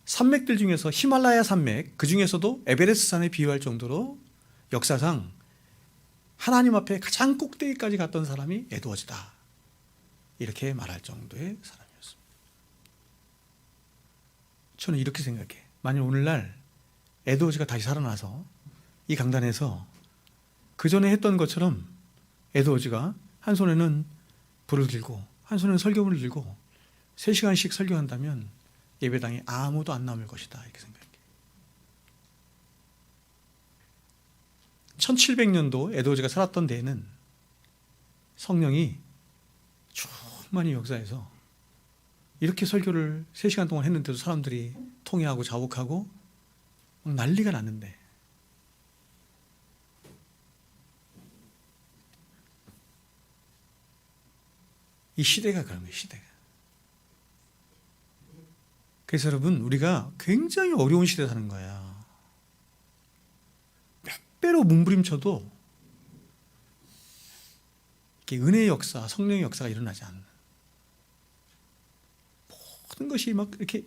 산맥들 중에서 히말라야 산맥 그 중에서도 에베레스트 산에 비유할 정도로 역사상 하나님 앞에 가장 꼭대기까지 갔던 사람이 에드워즈다. 이렇게 말할 정도의 사람이었습니다. 저는 이렇게 생각해. 만약 오늘날 에드워즈가 다시 살아나서 이 강단에서 그 전에 했던 것처럼 에드워즈가 한 손에는 불을 들고 한 손에는 설교문을 들고 3시간씩 설교한다면 예배당에 아무도 안 남을 것이다. 이렇게 생각해. 1700년도 에드워즈가 살았던 데에는 성령이 충만히 역사해서 이렇게 설교를 3시간 동안 했는데도 사람들이 통회하고 자복하고 막 난리가 났는데 이 시대가 그런 거예요. 시대가. 그래서 여러분 우리가 굉장히 어려운 시대에 사는 거야. 몇 배로 몸부림쳐도 이렇게 은혜의 역사, 성령의 역사가 일어나지 않는 모든 것이 막 이렇게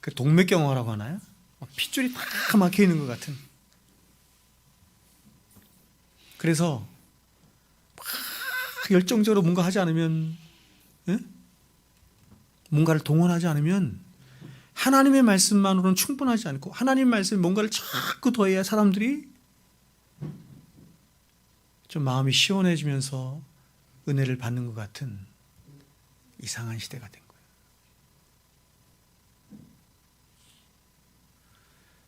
그 동맥경화라고 하나요? 핏줄이 다 막혀 있는 것 같은. 그래서 막 열정적으로 뭔가 하지 않으면, 뭔가를 동원하지 않으면 하나님의 말씀만으로는 충분하지 않고 하나님 말씀에 뭔가를 자꾸 더해야 사람들이 좀 마음이 시원해지면서 은혜를 받는 것 같은 이상한 시대가 된 거예요.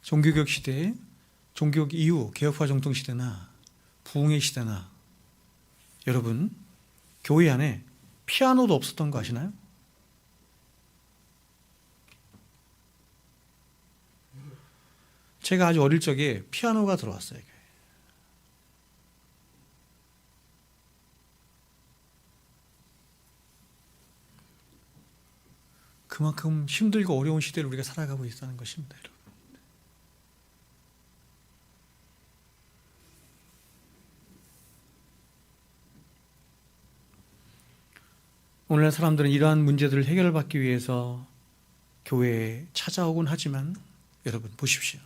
종교개혁 시대에, 종교개혁 이후 개혁화 정통 시대나 부흥의 시대나 여러분 교회 안에 피아노도 없었던 거 아시나요? 제가 아주 어릴 적에 피아노가 들어왔어요. 그만큼 힘들고 어려운 시대를 우리가 살아가고 있다는 것입니다, 여러분. 오늘날 사람들은 이러한 문제들을 해결받기 위해서 교회에 찾아오곤 하지만 여러분 보십시오.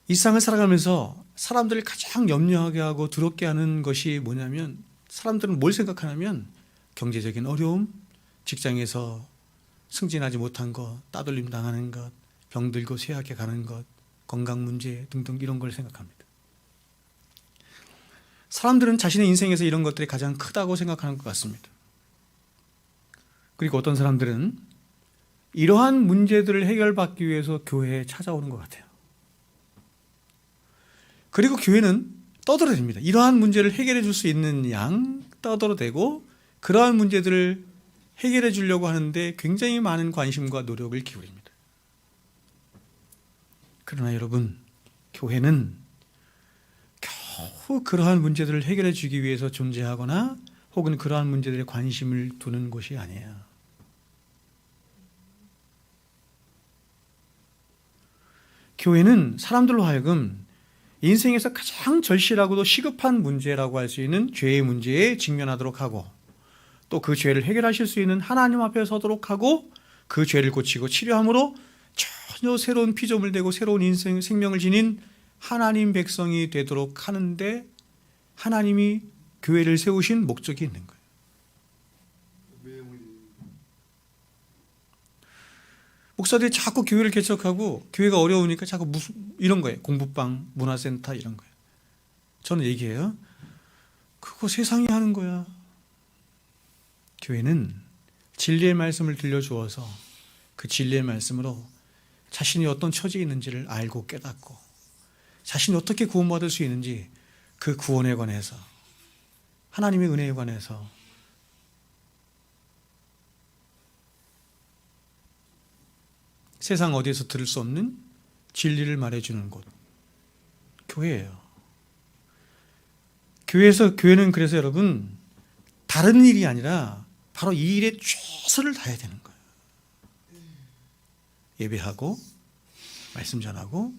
이 세상을 살아가면서 사람들을 가장 염려하게 하고 두렵게 하는 것이 뭐냐면, 사람들은 뭘 생각하냐면 경제적인 어려움, 직장에서 승진하지 못한 것, 따돌림 당하는 것, 병들고 쇠하게 가는 것, 건강 문제 등등 이런 걸 생각합니다. 사람들은 자신의 인생에서 이런 것들이 가장 크다고 생각하는 것 같습니다. 그리고 어떤 사람들은 이러한 문제들을 해결받기 위해서 교회에 찾아오는 것 같아요. 그리고 교회는 떠들어댑니다. 이러한 문제를 해결해 줄 수 있는 양 떠들어대고 그러한 문제들을 해결해 주려고 하는데 굉장히 많은 관심과 노력을 기울입니다. 그러나 여러분, 교회는 겨우 그러한 문제들을 해결해 주기 위해서 존재하거나 혹은 그러한 문제들에 관심을 두는 곳이 아니에요. 교회는 사람들로 하여금 인생에서 가장 절실하고도 시급한 문제라고 할 수 있는 죄의 문제에 직면하도록 하고, 또 그 죄를 해결하실 수 있는 하나님 앞에 서도록 하고, 그 죄를 고치고 치료함으로 전혀 새로운 피조물 되고 새로운 인생, 생명을 지닌 하나님 백성이 되도록 하는데 하나님이 교회를 세우신 목적이 있는 거예요. 목사들이 자꾸 교회를 개척하고 교회가 어려우니까 자꾸 이런 거예요. 공부방, 문화센터 이런 거예요. 저는 얘기해요. 그거 세상이 하는 거야. 교회는 진리의 말씀을 들려주어서 그 진리의 말씀으로 자신이 어떤 처지에 있는지를 알고 깨닫고 자신이 어떻게 구원받을 수 있는지 그 구원에 관해서, 하나님의 은혜에 관해서 세상 어디에서 들을 수 없는 진리를 말해주는 곳, 교회예요. 교회는 그래서 여러분 다른 일이 아니라 바로 이 일에 최선을 다해야 되는 거예요. 예배하고 말씀 전하고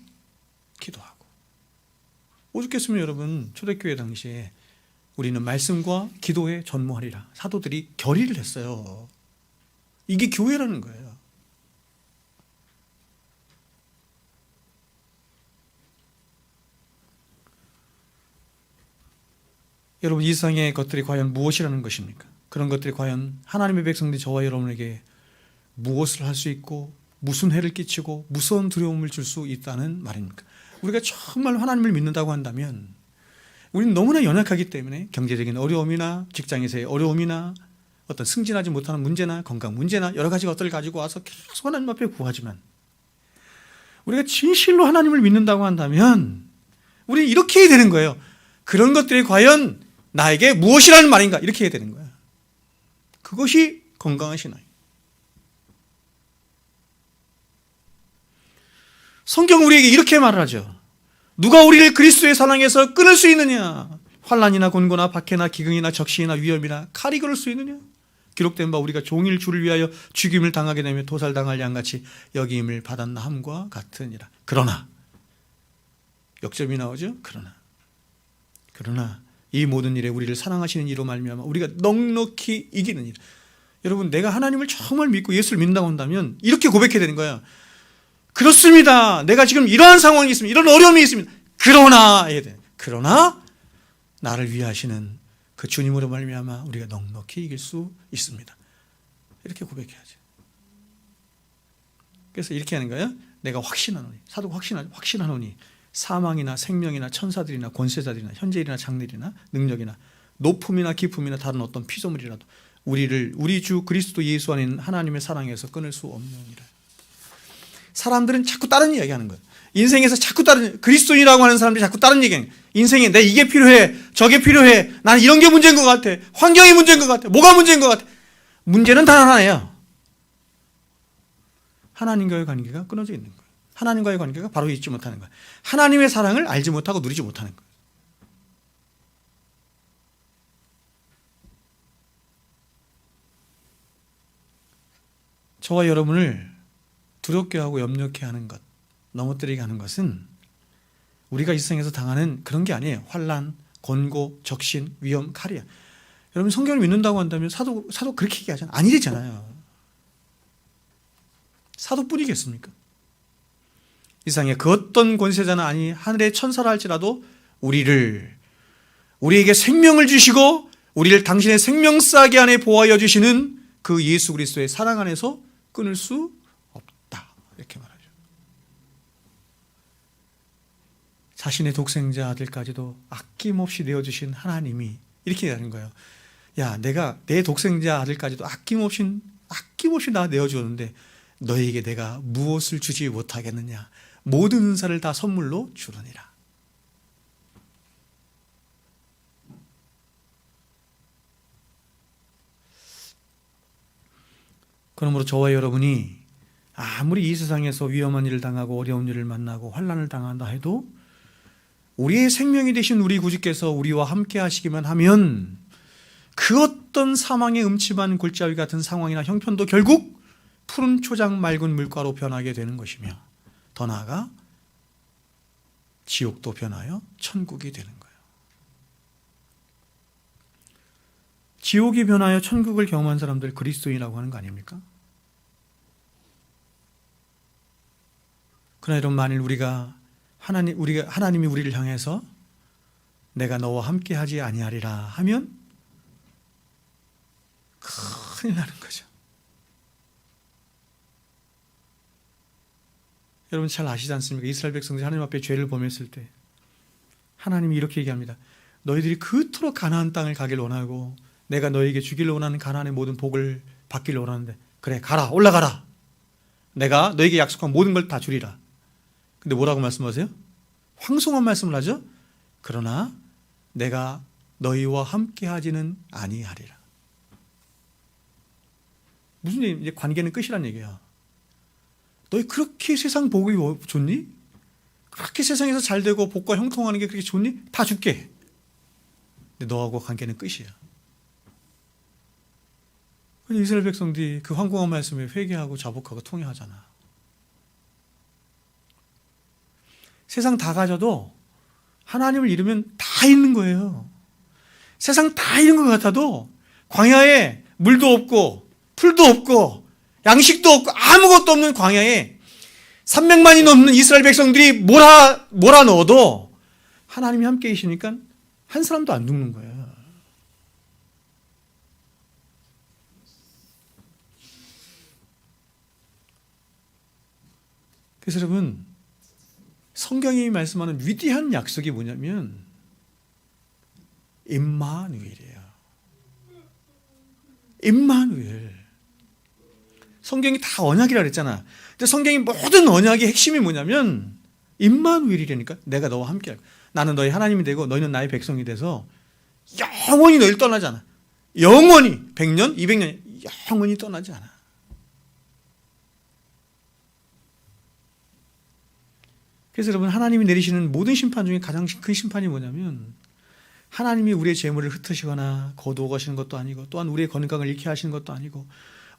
기도하고. 오죽했으면 여러분 초대교회 당시에 우리는 말씀과 기도에 전무하리라 사도들이 결의를 했어요. 이게 교회라는 거예요. 여러분, 이 세상의 것들이 과연 무엇이라는 것입니까? 그런 것들이 과연 하나님의 백성들이 저와 여러분에게 무엇을 할 수 있고 무슨 해를 끼치고 무서운 두려움을 줄 수 있다는 말입니까? 우리가 정말 하나님을 믿는다고 한다면 우리는 너무나 연약하기 때문에 경제적인 어려움이나 직장에서의 어려움이나 어떤 승진하지 못하는 문제나 건강 문제나 여러 가지 것들을 가지고 와서 계속 하나님 앞에 구하지만, 우리가 진실로 하나님을 믿는다고 한다면 우리는 이렇게 해야 되는 거예요. 그런 것들이 과연 나에게 무엇이라는 말인가, 이렇게 해야 되는 거야. 그것이 건강한 신앙이에요. 성경은 우리에게 이렇게 말을 하죠. 누가 우리를 그리스도의 사랑에서 끊을 수 있느냐? 환난이나 곤고나 박해나 기근이나 적시나 위험이나 칼이 그럴 수 있느냐? 기록된 바 우리가 종일 주를 위하여 죽임을 당하게 되며 도살당할 양같이 여김을 받았나 함과 같으니라. 그러나 역점이 나오죠. 그러나 이 모든 일에 우리를 사랑하시는 이로 말미암아 우리가 넉넉히 이기는 일. 여러분, 내가 하나님을 정말 믿고 예수를 믿는다고 한다면 이렇게 고백해야 되는 거야. 그렇습니다. 내가 지금 이러한 상황이 있습니다. 이런 어려움이 있습니다. 그러나 해야 돼. 그러나 나를 위하시는 그 주님으로 말미암아 우리가 넉넉히 이길 수 있습니다. 이렇게 고백해야지. 그래서 이렇게 하는 거예요. 내가 확신하노니, 사도가 확신하노니 사망이나 생명이나 천사들이나 권세자들이나 현재일이나 장래일이나 능력이나 높음이나 깊음이나 다른 어떤 피조물이라도 우리를 우리 주 그리스도 예수 안에 있는 하나님의 사랑에서 끊을 수 없느니라. 사람들은 자꾸 다른 이야기하는 거예요. 인생에서 자꾸 다른, 그리스도인이라고 하는 사람들이 자꾸 다른 얘기해요. 인생에 내 이게 필요해, 저게 필요해, 나는 이런 게 문제인 것 같아, 환경이 문제인 것 같아, 뭐가 문제인 것 같아. 문제는 단 하나예요. 하나님과의 관계가 끊어져 있는 거예요. 하나님과의 관계가 바로 있지 못하는 거예요. 하나님의 사랑을 알지 못하고 누리지 못하는 거예요. 저와 여러분을 두렵게 하고 염려케 하는 것, 넘어뜨리게 하는 것은 우리가 이 세상에서 당하는 그런 게 아니에요. 환난, 권고, 적신, 위험, 칼이야. 여러분 성경을 믿는다고 한다면 사도 그렇게 얘기하잖아요. 아니랬잖아요. 사도뿐이겠습니까? 이 세상에 그 어떤 권세자나 아니 하늘의 천사라 할지라도 우리에게 생명을 주시고 우리를 당신의 생명싸개 안에 보호하여 주시는 그 예수 그리스도의 사랑 안에서 끊을 수 없다. 이렇게 말하죠. 자신의 독생자 아들까지도 아낌없이 내어주신 하나님이 이렇게 얘기하는 거예요. 야, 내가 내 독생자 아들까지도 아낌없이 나 내어주었는데 너에게 내가 무엇을 주지 못하겠느냐. 모든 은사를 다 선물로 주느니라. 그러므로 저와 여러분이 아무리 이 세상에서 위험한 일을 당하고 어려운 일을 만나고 환난을 당한다 해도 우리의 생명이 되신 우리 구주께서 우리와 함께 하시기만 하면 그 어떤 사망의 음침한 골짜기 같은 상황이나 형편도 결국 푸른 초장 맑은 물가로 변하게 되는 것이며 더 나아가 지옥도 변하여 천국이 되는 거예요. 지옥이 변하여 천국을 경험한 사람들 그리스도인이라고 하는 거 아닙니까? 그러나 여러분 만일 하나님이 우리를 향해서 내가 너와 함께 하지 아니하리라 하면 큰일 나는 거죠. 여러분 잘 아시지 않습니까? 이스라엘 백성들이 하나님 앞에 죄를 범했을 때 하나님이 이렇게 얘기합니다. 너희들이 그토록 가나안 땅을 가길 원하고 내가 너에게 주기를 원하는 가나안의 모든 복을 받기를 원하는데 그래 가라 올라가라. 내가 너에게 약속한 모든 걸 다 주리라. 근데 뭐라고 말씀하세요? 황송한 말씀을 하죠. 그러나 내가 너희와 함께 하지는 아니하리라. 무슨 얘기? 이제 관계는 끝이란 얘기야. 너희 그렇게 세상 복이 좋니? 그렇게 세상에서 잘 되고 복과 형통하는 게 그렇게 좋니? 다 줄게. 근데 너하고 관계는 끝이야. 그래서 이스라엘 백성들이 그 황공한 말씀에 회개하고 자복하고 통회하잖아. 세상 다 가져도 하나님을 잃으면 다 잃는 거예요. 세상 다 잃은 것 같아도 광야에 물도 없고 풀도 없고 양식도 없고 아무것도 없는 광야에 300만이 넘는 이스라엘 백성들이 몰아 넣어도 하나님이 함께 계시니까 한 사람도 안 죽는 거예요. 그래서 여러분 성경이 말씀하는 위대한 약속이 뭐냐면 임마누엘이에요. 임마누엘. 성경이 다 언약이라 그랬잖아. 근데 성경이 모든 언약의 핵심이 뭐냐면 임마누엘이라니까. 내가 너와 함께 할 거야. 나는 너희 하나님이 되고 너희는 나의 백성이 돼서 영원히 너희를 떠나지 않아. 영원히 100년, 200년 영원히 떠나지 않아. 그래서 여러분 하나님이 내리시는 모든 심판 중에 가장 큰 심판이 뭐냐면 하나님이 우리의 재물을 흩으시거나 거두어 가시는 것도 아니고 또한 우리의 건강을 잃게 하시는 것도 아니고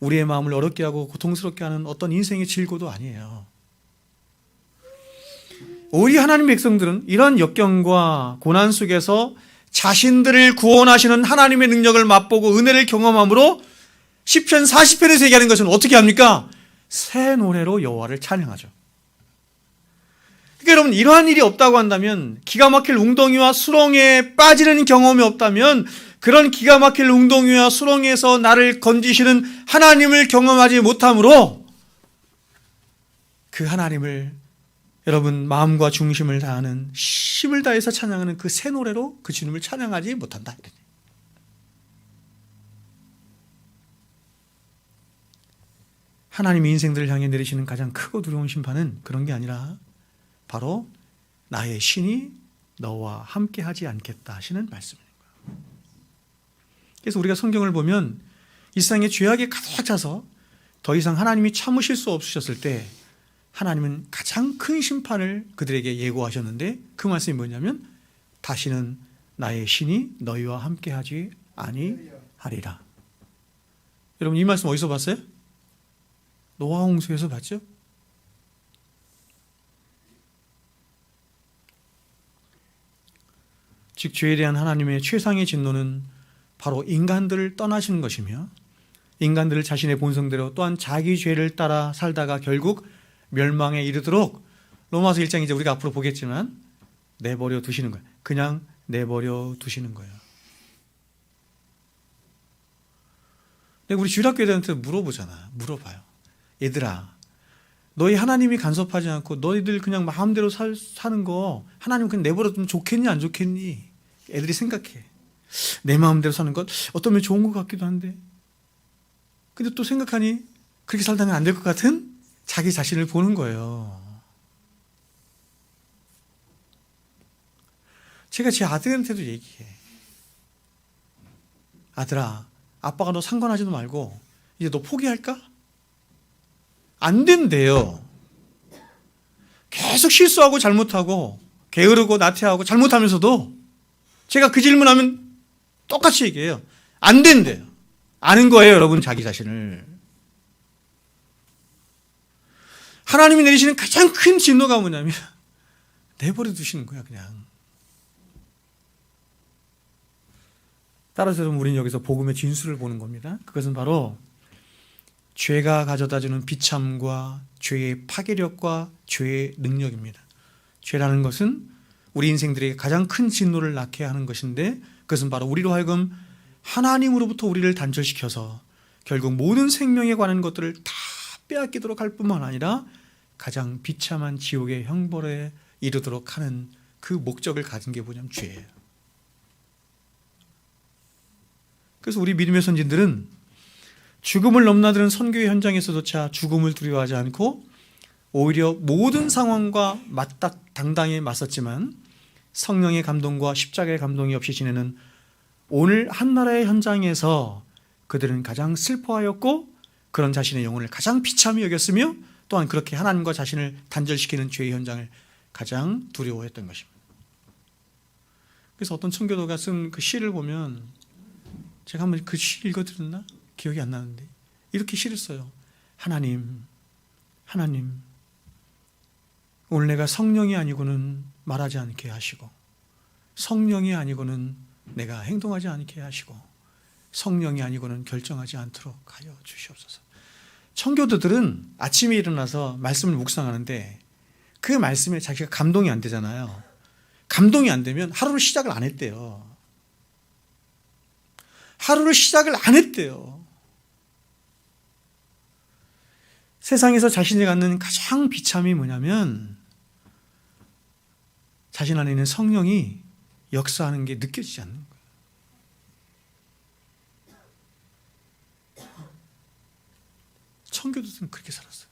우리의 마음을 어렵게 하고 고통스럽게 하는 어떤 인생의 질고도 아니에요. 우리 하나님 백성들은 이런 역경과 고난 속에서 자신들을 구원하시는 하나님의 능력을 맛보고 은혜를 경험함으로 시편 40편에서 얘기하는 것은 어떻게 합니까? 새 노래로 여호와를 찬양하죠. 그러니까 여러분, 이러한 일이 없다고 한다면, 기가 막힐 웅덩이와 수렁에 빠지는 경험이 없다면, 그런 기가 막힐 웅덩이와 수렁에서 나를 건지시는 하나님을 경험하지 못함으로 그 하나님을 여러분 마음과 중심을 다하는, 힘을 다해서 찬양하는 그 새 노래로 그 주님을 찬양하지 못한다. 하나님이 인생들을 향해 내리시는 가장 크고 두려운 심판은 그런 게 아니라 바로 나의 신이 너와 함께하지 않겠다 하시는 말씀입니다. 그래서 우리가 성경을 보면 이 세상에 죄악이 가득 차서 더 이상 하나님이 참으실 수 없으셨을 때 하나님은 가장 큰 심판을 그들에게 예고하셨는데, 그 말씀이 뭐냐면 다시는 나의 신이 너희와 함께하지 아니하리라. 여러분, 이 말씀 어디서 봤어요? 노아 홍수에서 봤죠? 즉 죄에 대한 하나님의 최상의 진노는 바로 인간들을 떠나시는 것이며, 인간들을 자신의 본성대로 또한 자기 죄를 따라 살다가 결국 멸망에 이르도록, 로마서 1장 이제 우리가 앞으로 보겠지만 내버려 두시는 거예요. 그냥 내버려 두시는 거예요. 근데 우리 주일학교들한테 물어봐요. 얘들아, 너희 하나님이 간섭하지 않고 너희들 그냥 마음대로 사는 거 하나님 그냥 내버려 두면 좋겠니 안 좋겠니? 애들이 생각해. 내 마음대로 사는 것 어떤 면에 좋은 것 같기도 한데, 근데 또 생각하니 그렇게 살다면 안 될 것 같은 자기 자신을 보는 거예요. 제가 제 아들한테도 얘기해. 아들아, 아빠가 너 상관하지도 말고 이제 너 포기할까? 안 된대요. 계속 실수하고 잘못하고 게으르고 나태하고 잘못하면서도 제가 그 질문하면 똑같이 얘기해요. 안 된대요. 아는 거예요, 여러분, 자기 자신을. 하나님이 내리시는 가장 큰 진노가 뭐냐면 내버려 두시는 거야, 그냥. 따라서 여러분, 우리는 여기서 복음의 진수를 보는 겁니다. 그것은 바로 죄가 가져다주는 비참과 죄의 파괴력과 죄의 능력입니다. 죄라는 것은 우리 인생들에게 가장 큰 진노를 낳게 하는 것인데, 그것은 바로 우리로 하여금 하나님으로부터 우리를 단절시켜서 결국 모든 생명에 관한 것들을 다 빼앗기도록 할 뿐만 아니라 가장 비참한 지옥의 형벌에 이르도록 하는 그 목적을 가진 게 뭐냐면 죄예요. 그래서 우리 믿음의 선진들은 죽음을 넘나드는 선교의 현장에서조차 죽음을 두려워하지 않고 오히려 모든 상황과 당당히 맞섰지만 성령의 감동과 십자가의 감동이 없이 지내는 오늘 한나라의 현장에서 그들은 가장 슬퍼하였고 그런 자신의 영혼을 가장 비참히 여겼으며 또한 그렇게 하나님과 자신을 단절시키는 죄의 현장을 가장 두려워했던 것입니다. 그래서 어떤 청교도가 쓴 그 시를 보면, 제가 한번 그 시 읽어드렸나? 기억이 안 나는데 이렇게 시를 써요. 하나님, 오늘 내가 성령이 아니고는 말하지 않게 하시고, 성령이 아니고는 내가 행동하지 않게 하시고, 성령이 아니고는 결정하지 않도록 하여 주시옵소서. 청교도들은 아침에 일어나서 말씀을 묵상하는데 그 말씀에 자기가 감동이 안 되잖아요. 감동이 안 되면 하루를 시작을 안 했대요. 세상에서 자신이 갖는 가장 비참이 뭐냐면 자신 안에 있는 성령이 역사하는 게 느껴지지 않는 거예요. 청교도들은 그렇게 살았어요.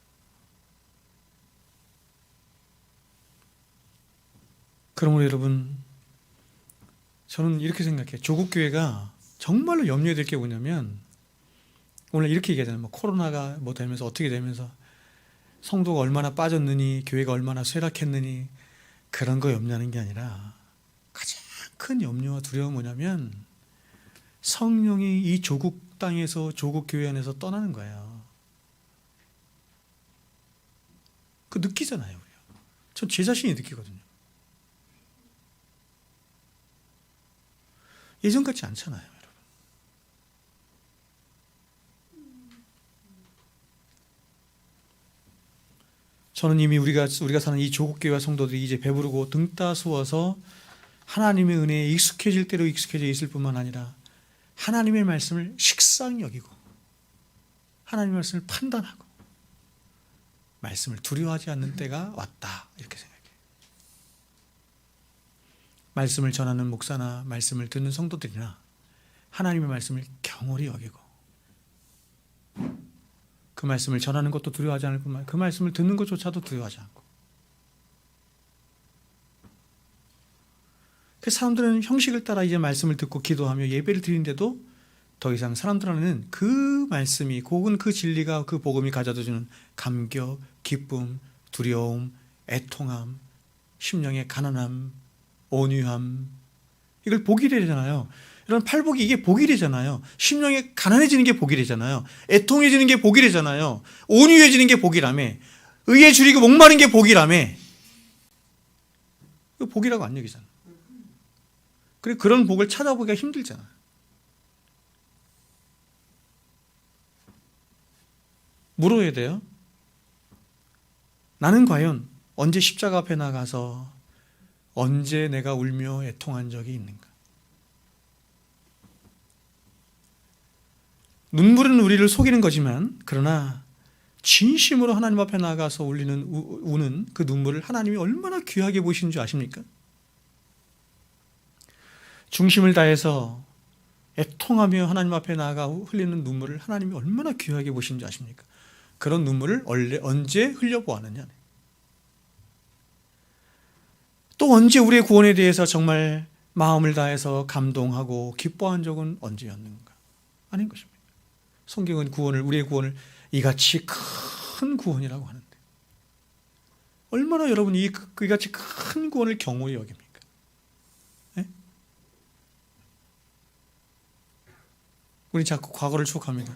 그러므로 여러분, 저는 이렇게 생각해요. 조국교회가 정말로 염려해야 될 게 뭐냐면, 오늘 이렇게 얘기하잖아요. 뭐 코로나가 뭐 되면서 어떻게 되면서 성도가 얼마나 빠졌느니, 교회가 얼마나 쇠락했느니, 그런 거 염려하는 게 아니라 가장 큰 염려와 두려움은 뭐냐면 성령이 이 조국 땅에서, 조국 교회 안에서 떠나는 거예요. 그 느끼잖아요, 우리가. 전 제 자신이 느끼거든요. 예전 같지 않잖아요, 여러분. 저는 이미 우리가 사는 이 조국교회와 성도들이 이제 배부르고 등 따스워서 하나님의 은혜에 익숙해질 대로 익숙해져 있을 뿐만 아니라 하나님의 말씀을 식상히 여기고 하나님의 말씀을 판단하고 말씀을 두려워하지 않는 때가 왔다, 이렇게 생각해요. 말씀을 전하는 목사나 말씀을 듣는 성도들이나 하나님의 말씀을 경홀히 여기고 그 말씀을 전하는 것도 두려워하지 않을 뿐만 아니라 그 말씀을 듣는 것조차도 두려워하지 않고, 그 사람들은 형식을 따라 이제 말씀을 듣고 기도하며 예배를 드리는데도 더 이상 사람들 안에는 그 말씀이 혹은 그 진리가 그 복음이 가져다주는 감격, 기쁨, 두려움, 애통함, 심령의 가난함, 온유함, 이걸 복이 되잖아요. 이런 팔복이 이게 복이 되잖아요. 심령이 가난해지는 게 복이 되잖아요. 애통해지는 게 복이 되잖아요. 온유해지는 게 복이라며. 의에 줄이고 목마른 게 복이라며. 그 복이라고 안 여기잖아. 그리고 그런 복을 찾아보기가 힘들잖아. 물어야 돼요. 나는 과연 언제 십자가 앞에 나가서 언제 내가 울며 애통한 적이 있는가? 눈물은 우리를 속이는 거지만 그러나 진심으로 하나님 앞에 나가서 우는 그 눈물을 하나님이 얼마나 귀하게 보시는 줄 아십니까? 중심을 다해서 애통하며 하나님 앞에 나아가 흘리는 눈물을 하나님이 얼마나 귀하게 보시는 줄 아십니까? 그런 눈물을 언제 흘려보았느냐? 또 언제 우리의 구원에 대해서 정말 마음을 다해서 감동하고 기뻐한 적은 언제였는가? 아닌 것입니다. 성경은 우리의 구원을 이같이 큰 구원이라고 하는데 얼마나 여러분이 이같이 큰 구원을 경홀히 여깁니까? 네? 우리 자꾸 과거를 추억합니다.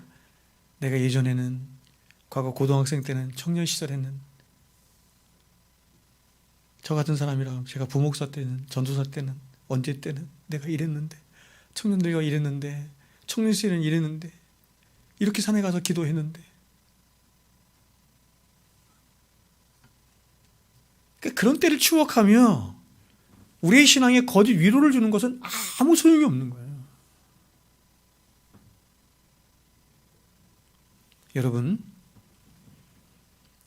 내가 예전에는 과거 고등학생 때는 청년 시절에는 저 같은 사람이라면 제가 부목사 때는 전도사 때는 언제 때는 내가 이랬는데 청년들과 이랬는데 청년 시절에는 이랬는데 이렇게 산에 가서 기도했는데 그런 때를 추억하며 우리의 신앙에 거짓 위로를 주는 것은 아무 소용이 없는 거예요. 여러분,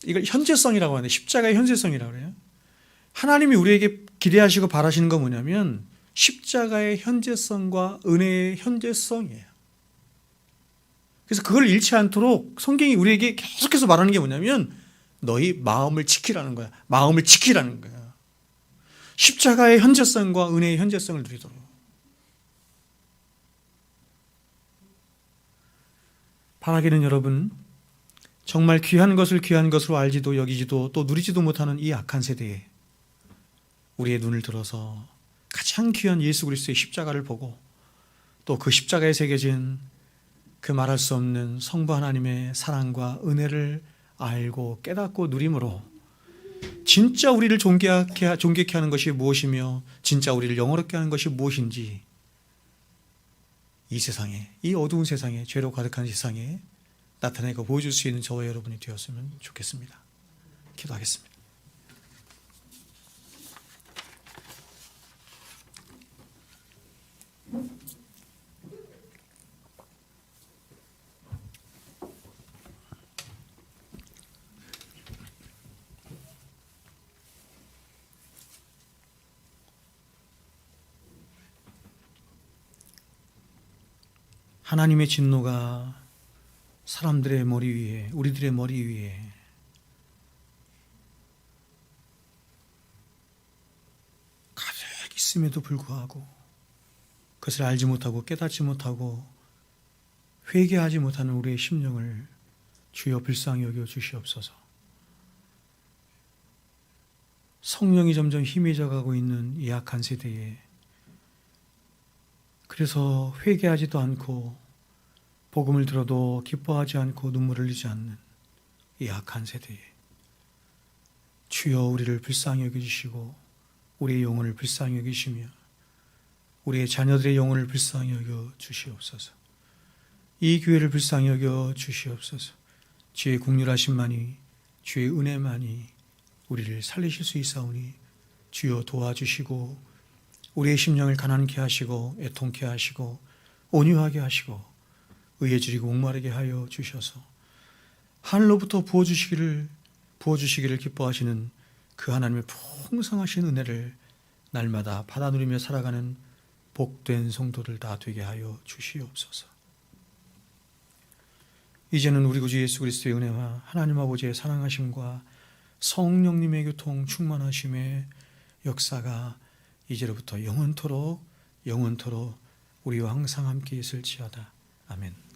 이걸 현재성이라고 하는데 십자가의 현재성이라고 그래요. 하나님이 우리에게 기대하시고 바라시는 건 뭐냐면 십자가의 현재성과 은혜의 현재성이에요. 그래서 그걸 잃지 않도록 성경이 우리에게 계속해서 말하는 게 뭐냐면 너희 마음을 지키라는 거야. 마음을 지키라는 거야. 십자가의 현재성과 은혜의 현재성을 누리도록. 바라기는 여러분, 정말 귀한 것을 귀한 것으로 알지도 여기지도 또 누리지도 못하는 이 악한 세대에 우리의 눈을 들어서 가장 귀한 예수 그리스도의 십자가를 보고 또 그 십자가에 새겨진 그 말할 수 없는 성부 하나님의 사랑과 은혜를 알고 깨닫고 누림으로 진짜 우리를 존귀케 하는 것이 무엇이며 진짜 우리를 영원롭게 하는 것이 무엇인지 이 세상에, 이 어두운 세상에, 죄로 가득한 세상에 나타내고 보여줄 수 있는 저와 여러분이 되었으면 좋겠습니다. 기도하겠습니다. 하나님의 진노가 사람들의 머리 위에, 우리들의 머리 위에 가득 있음에도 불구하고 그것을 알지 못하고 깨닫지 못하고 회개하지 못하는 우리의 심령을 주여 불쌍히 여겨 주시옵소서. 성령이 점점 희미해져 가고 있는 이 악한 세대에 그래서 회개하지도 않고 복음을 들어도 기뻐하지 않고 눈물을 흘리지 않는 이 악한 세대에 주여 우리를 불쌍히 여겨주시고 우리의 영혼을 불쌍히 여기시며 우리의 자녀들의 영혼을 불쌍히 여겨 주시옵소서. 이 교회를 불쌍히 여겨 주시옵소서. 주의 긍휼하심만이, 주의 은혜만이, 우리를 살리실 수 있사오니 주여 도와주시고 우리의 심령을 가난케 하시고 애통케 하시고 온유하게 하시고 의에 줄이고 목마르게 하여 주셔서 하늘로부터 부어주시기를 기뻐하시는 그 하나님의 풍성하신 은혜를 날마다 받아 누리며 살아가는 복된 성도들 다 되게 하여 주시옵소서. 이제는 우리 구주 예수 그리스도의 은혜와 하나님 아버지의 사랑하심과 성령님의 교통 충만하심의 역사가 이제로부터 영원토록 우리와 항상 함께 있을지어다. 아멘.